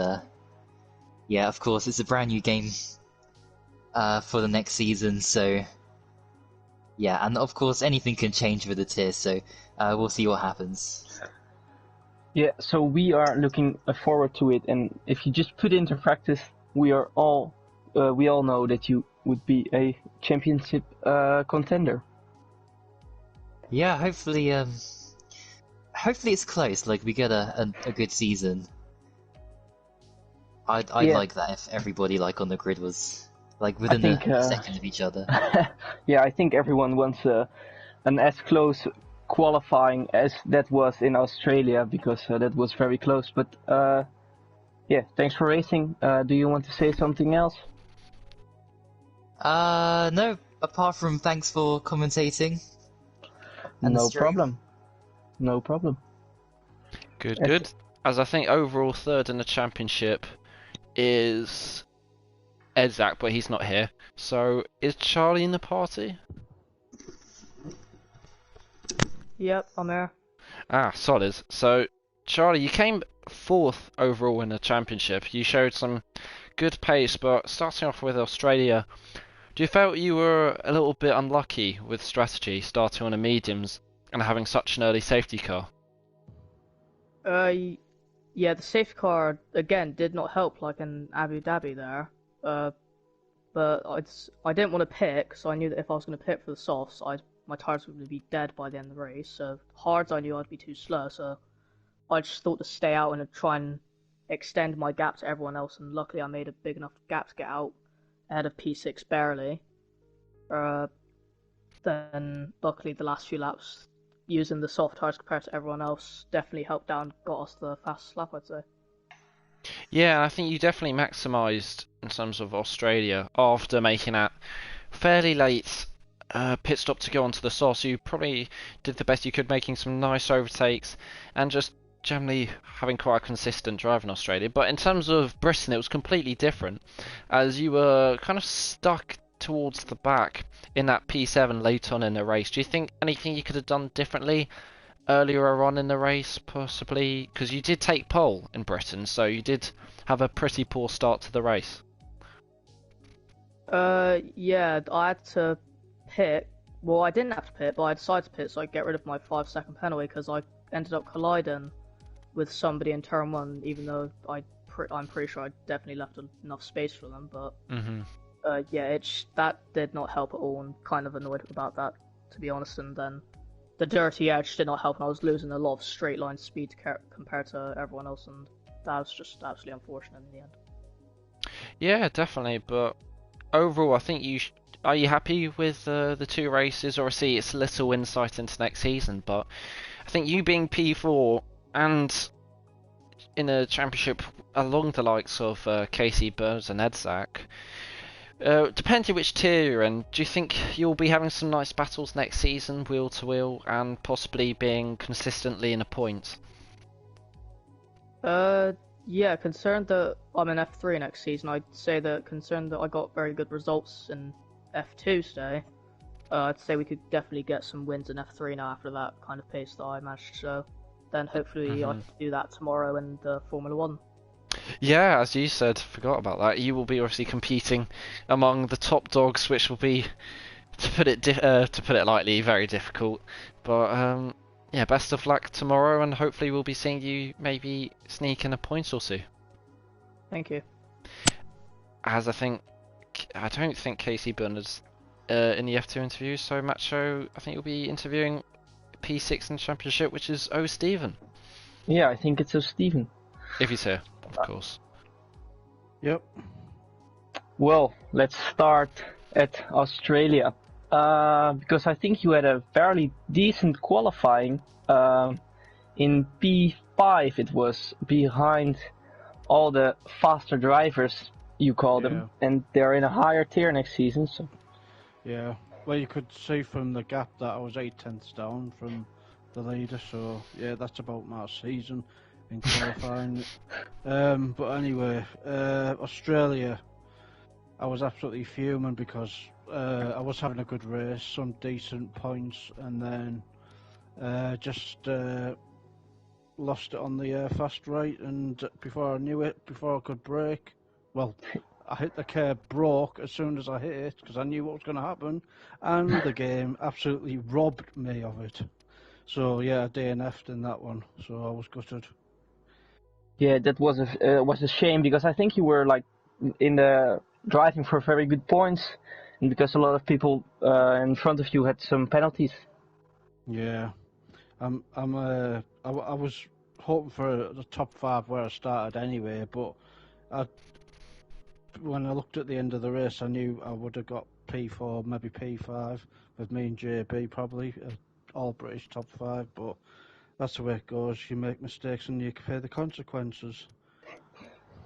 yeah, of course, it's a brand new game for the next season, so yeah, and of course, anything can change with the tier, so we'll see what happens. Yeah, so we are looking forward to it, and if you just put into practice, we all know that you would be a championship contender. Yeah, hopefully it's close. Like we get a good season. I'd Yeah. like that if everybody like on the grid was like within a second of each other. Yeah, I think everyone wants an as close qualifying as that was in Australia, because that was very close. But yeah, thanks for racing. Do you want to say something else? No, apart from thanks for commentating. And No problem. No problem. Good. As I think overall third in the championship is Edzak, but he's not here. So is Charlie in the party? Yep, I'm here. Ah, solid. So Charlie, you came fourth overall in the championship. You showed some good pace, but starting off with Australia, do you felt you were a little bit unlucky with strategy, starting on the mediums and having such an early safety car? Yeah, the safety car again did not help like in Abu Dhabi there. But I didn't want to pit because I knew that if I was going to pit for the softs, my tires were going to be dead by the end of the race. So hards, I knew I'd be too slow. So I just thought to stay out and try and extend my gap to everyone else. And luckily, I made a big enough gap to get out ahead of P6 barely. Then luckily the last few laps, using the soft tires compared to everyone else, definitely helped out and got us the fastest lap, I'd say. Yeah, I think you definitely maximised in terms of Australia after making that fairly late pit stop to go onto the sauce. You probably did the best you could, making some nice overtakes and just generally having quite a consistent drive in Australia. But in terms of Britain, it was completely different, as you were kind of stuck towards the back in that P7 late on in the race. Do you think anything you could have done differently earlier on in the race, possibly? Because you did take pole in Britain, so you did have a pretty poor start to the race. Yeah, I had to pit. Well, I didn't have to pit, but I decided to pit so I get rid of my 5-second penalty because I ended up colliding with somebody in turn one, even though I'm pretty sure I definitely left enough space for them. But yeah, that did not help at all, and kind of annoyed about that, to be honest. And then the dirty edge did not help, and I was losing a lot of straight line speed compared to everyone else, and that was just absolutely unfortunate in the end. Yeah, definitely. But overall, I think are you happy with the two races? Obviously, it's a little insight into next season, but I think you being P4 and in a championship along the likes of Casey Burns and Edzak, depending which tier you're in, do you think you'll be having some nice battles next season, wheel to wheel, and possibly being consistently in a point? Yeah, concerned that I'm in F3 next season, I'd say that concerned that I got very good results in F2 today, I'd say we could definitely get some wins in F3 now after that kind of pace that I managed to show. Then hopefully I can do that tomorrow in the Formula 1. Yeah, as you said, forgot about that. You will be obviously competing among the top dogs, which will be, to put it lightly, very difficult. But yeah, best of luck tomorrow, and hopefully we'll be seeing you maybe sneak in a point or two. Thank you. As I don't think Casey Bernard's in the F2 interview, so Macho, I think you'll be interviewing P6 in the championship, which is Stephen. Yeah, I think it's Stephen. If he's here, of course. Yep. Well, let's start at Australia. Because I think you had a fairly decent qualifying. In P5 it was, behind all the faster drivers, you call them, and they're in a higher tier next season. So. Yeah. Well, you could see from the gap that I was 8/10 down from the leader, so yeah, that's about my season in qualifying. But anyway, Australia, I was absolutely fuming because I was having a good race, some decent points, and then just lost it on the fast right, and before I knew it, before I could brake, well, I hit the curb, broke as soon as I hit it because I knew what was going to happen, and the game absolutely robbed me of it. So yeah, I DNF'd in that one, so I was gutted. Yeah, that was a shame because I think you were like in the driving for very good points, and because a lot of people in front of you had some penalties. Yeah, I was hoping for the top 5 where I started anyway, but when I looked at the end of the race, I knew I would have got P4, maybe P5, with me and JB probably, all British top 5, but that's the way it goes. You make mistakes and you pay the consequences.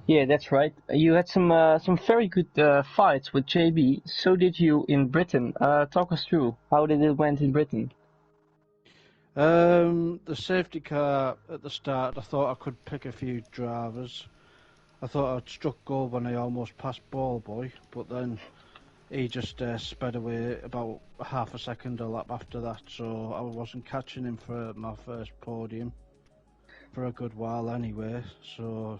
Yeah, that's right. You had some very good fights with JB. So did you in Britain. Talk us through. How did it went in Britain? The safety car at the start, I thought I could pick a few drivers. I thought I'd struck gold when I almost passed Ballboy, but then he just sped away about half a second a lap after that, so I wasn't catching him for my first podium for a good while anyway. So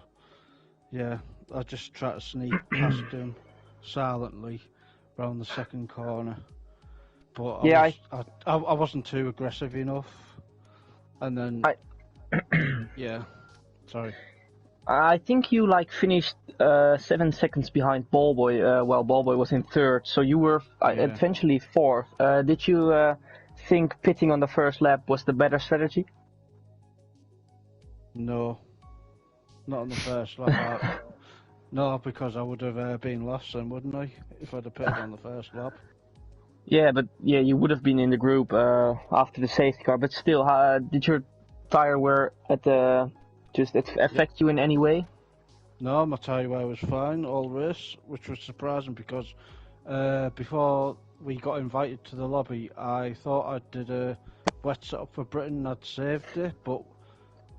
yeah, I just tried to sneak past him silently round the second corner, but Yeah, I wasn't too aggressive enough, and then yeah, sorry. I think you like finished 7 seconds behind Ballboy. Well, Ballboy was in third, so you were eventually fourth. Did you think pitting on the first lap was the better No, not on the first lap. No, because I would have been lost then, wouldn't I, if I'd have pitted on the first lap? Yeah, but yeah, you would have been in the group after the safety car. But still, did your tire wear just affect you in any way? No, my tyre wear was fine all race, which was surprising because before we got invited to the lobby, I thought I did a wet setup for Britain and I'd saved it, but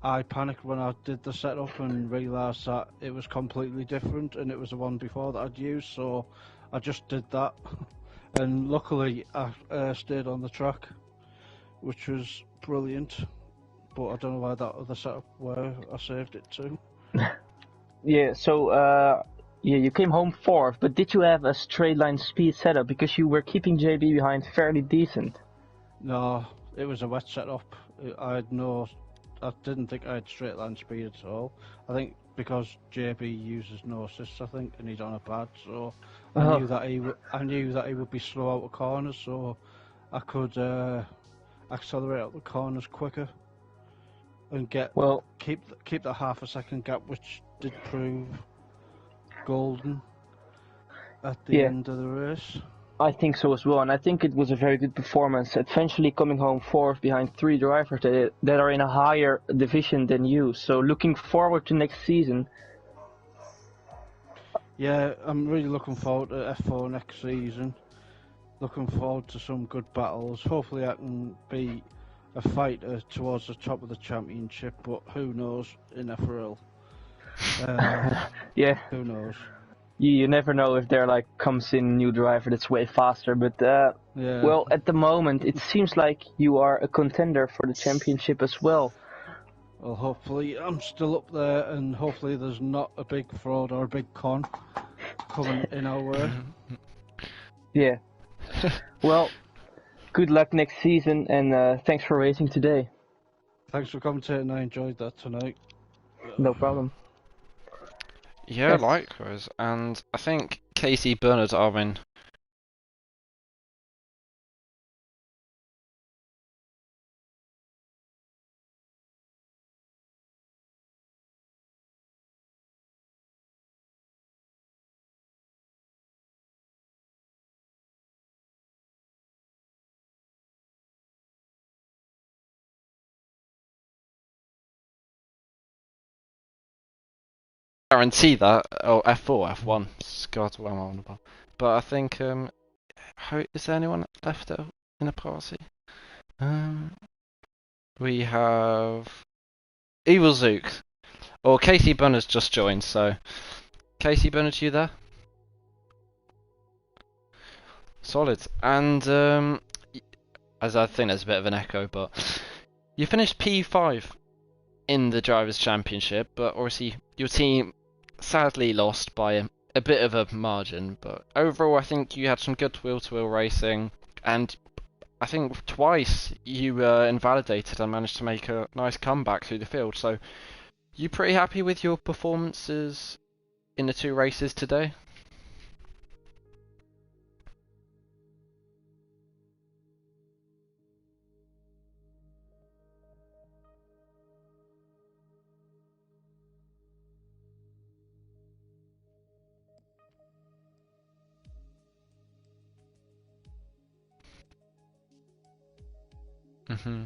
I panicked when I did the setup and realised that it was completely different and it was the one before that I'd used, so I just did that. And luckily I stayed on the track, which was brilliant, but I don't know why that other setup where I saved it to. Yeah, so you came home fourth, but did you have a straight line speed setup because you were keeping JB behind fairly decent? No, it was a wet setup. I didn't think I had straight line speed at all. I think because JB uses no assists, I think, and he's on a pad, so I knew that he would be slow out of corners, so I could accelerate out the corners quicker and keep that half a second gap, which did prove golden at the end of the race. I think so as well, and I think it was a very good performance. Eventually coming home fourth behind 3 drivers that are in a higher division than you. So looking forward to next season. Yeah, I'm really looking forward to F4 next season. Looking forward to some good battles. Hopefully I can be a fighter towards the top of the championship, but who knows in FRL. Yeah. Who knows? You never know if there comes in a new driver that's way faster, but well, at the moment it seems like you are a contender for the championship as well. Well, hopefully I'm still up there, and hopefully there's not a big fraud or a big con coming in our way. Yeah. Well, good luck next season, and thanks for racing today. Thanks for commentating. I enjoyed that tonight. No problem. Yeah, likewise. And I think Casey Bernard are in guarantee that. Oh, F4, F1. God, what am I on about? But I think, is there anyone left out in the party? We have Evil Zook. Or Casey Bunner's just joined, so Casey Bunner, you there? Solid. And as I think there's a bit of an echo, but you finished P5 in the Drivers' Championship, but obviously your team sadly lost by a bit of a margin. But overall, I think you had some good wheel-to-wheel racing, and I think twice you were invalidated and managed to make a nice comeback through the field. So, you pretty happy with your performances in the 2 races today? Mm-hmm.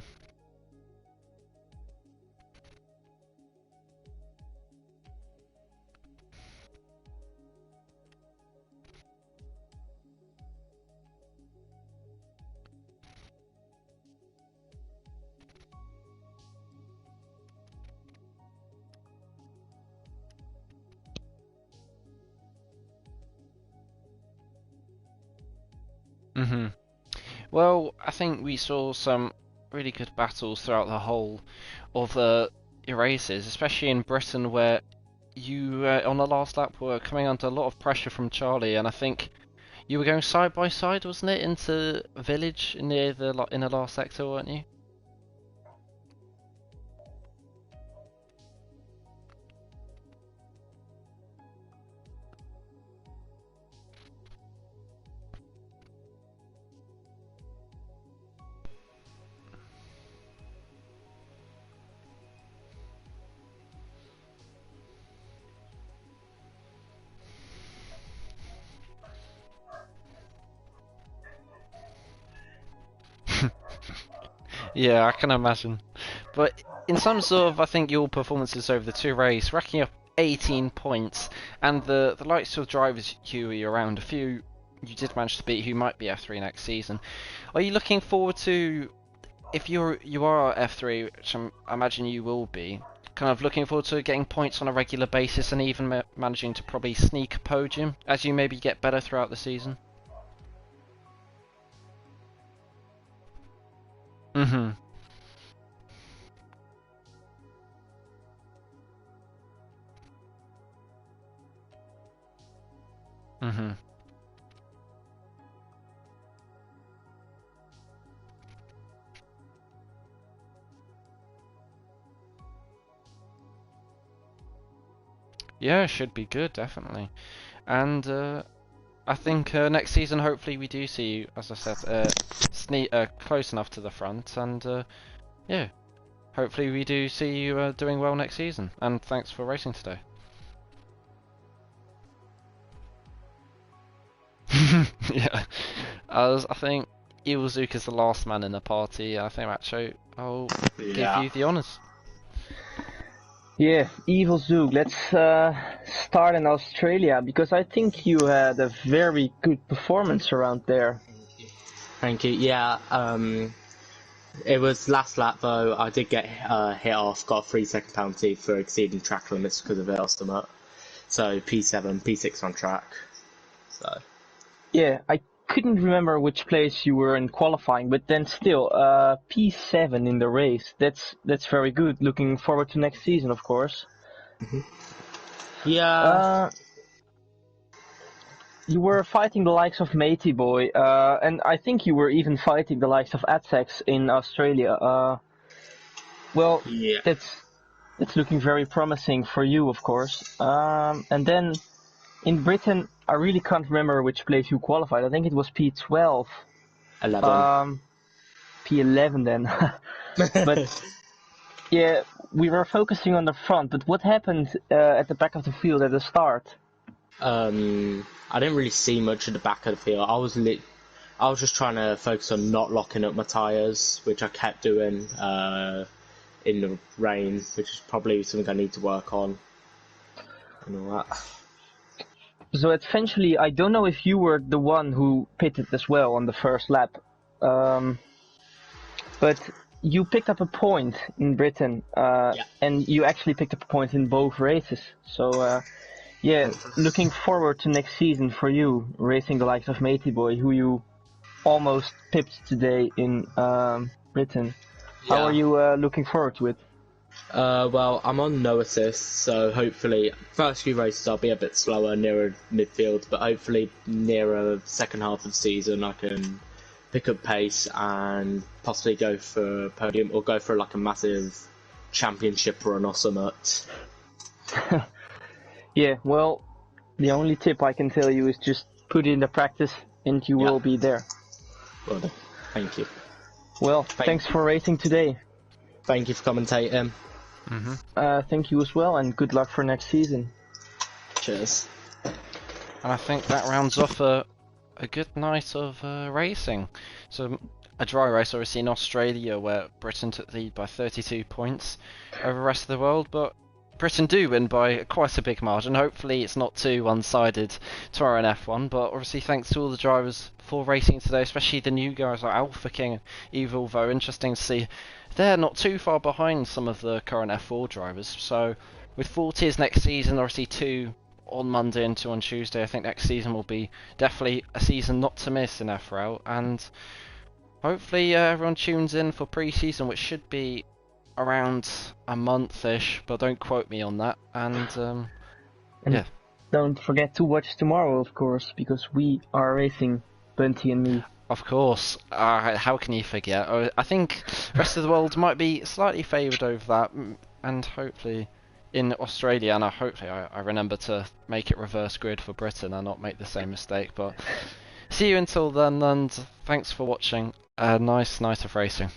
Mm-hmm. Well, I think we saw some really good battles throughout the whole of your races, especially in Britain, where you on the last lap were coming under a lot of pressure from Charlie, and I think you were going side by side, wasn't it, into Village near in the last sector, weren't you? Yeah, I can imagine. But in terms of, I think, your performances over the 2 races, racking up 18 points, and the likes of drivers you were around, a few you did manage to beat who might be F3 next season. Are you looking forward to, if you are F3, which I imagine you will be, kind of looking forward to getting points on a regular basis and even managing to probably sneak a podium as you maybe get better throughout the season? Mm-hmm. Mm-hmm. Yeah, should be good, definitely. And I think next season, hopefully, we do see you, as I said, close enough to the front, and yeah, hopefully we do see you doing well next season. And thanks for racing today. Yeah, I think Iwazuk is the last man in the party. I think Macho, I'll give you the honours. Yeah, Evil Zook. Let's start in Australia, because I think you had a very good performance around there. Thank you. Yeah, it was last lap though. I did get hit off, got a 3-second penalty for exceeding track limits because of air stomach. So P7, P6 on track. So. Yeah, I couldn't remember which place you were in qualifying, but then still, P7 in the race. That's very good. Looking forward to next season, of course. Mm-hmm. Yeah. You were fighting the likes of Matey Boy, and I think you were even fighting the likes of Adsex in Australia. Well, yeah. that's looking very promising for you, of course. And then in Britain, I really can't remember which place you qualified. I think it was P12. 11. P11 then. But yeah, we were focusing on the front. But what happened at the back of the field at the start? I didn't really see much at the back of the field. I was just trying to focus on not locking up my tyres, which I kept doing in the rain, which is probably something I need to work on. and all that. So essentially, I don't know if you were the one who pitted as well on the first lap, but you picked up a point in Britain, and you actually picked up a point in both races. So, looking forward to next season for you, racing the likes of Matey Boy, who you almost pipped today in Britain. How are you looking forward to it? Well, I'm on no assist, so hopefully, first few races I'll be a bit slower, nearer midfield, but hopefully nearer second half of the season I can pick up pace and possibly go for a podium or go for like a massive championship run or something. Yeah, well, the only tip I can tell you is just put it into practice and you will be there. Well done. Thank you. Well, thanks for racing today. Thank you for commentating. Thank you as well, and good luck for next season. Cheers. And I think that rounds off a good night of racing. So a dry race, obviously, in Australia, where Britain took the lead by 32 points over the rest of the world, but Britain do win by quite a big margin. Hopefully it's not too one-sided tomorrow in F1, but obviously thanks to all the drivers for racing today, especially the new guys like Alpha King and Evil, though interesting to see they're not too far behind some of the current F4 drivers. So with 4 tiers next season, obviously 2 on Monday and 2 on Tuesday, I think next season will be definitely a season not to miss in FRL, and hopefully everyone tunes in for pre-season, which should be around a month-ish, but don't quote me on that. And yeah, don't forget to watch tomorrow, of course, because we are racing, Bunty and me. Of course. How can you forget? I think the rest of the world might be slightly favoured over that, and hopefully in Australia, and hopefully I remember to make it reverse grid for Britain and not make the same mistake. But see you until then, and thanks for watching. A nice night of racing.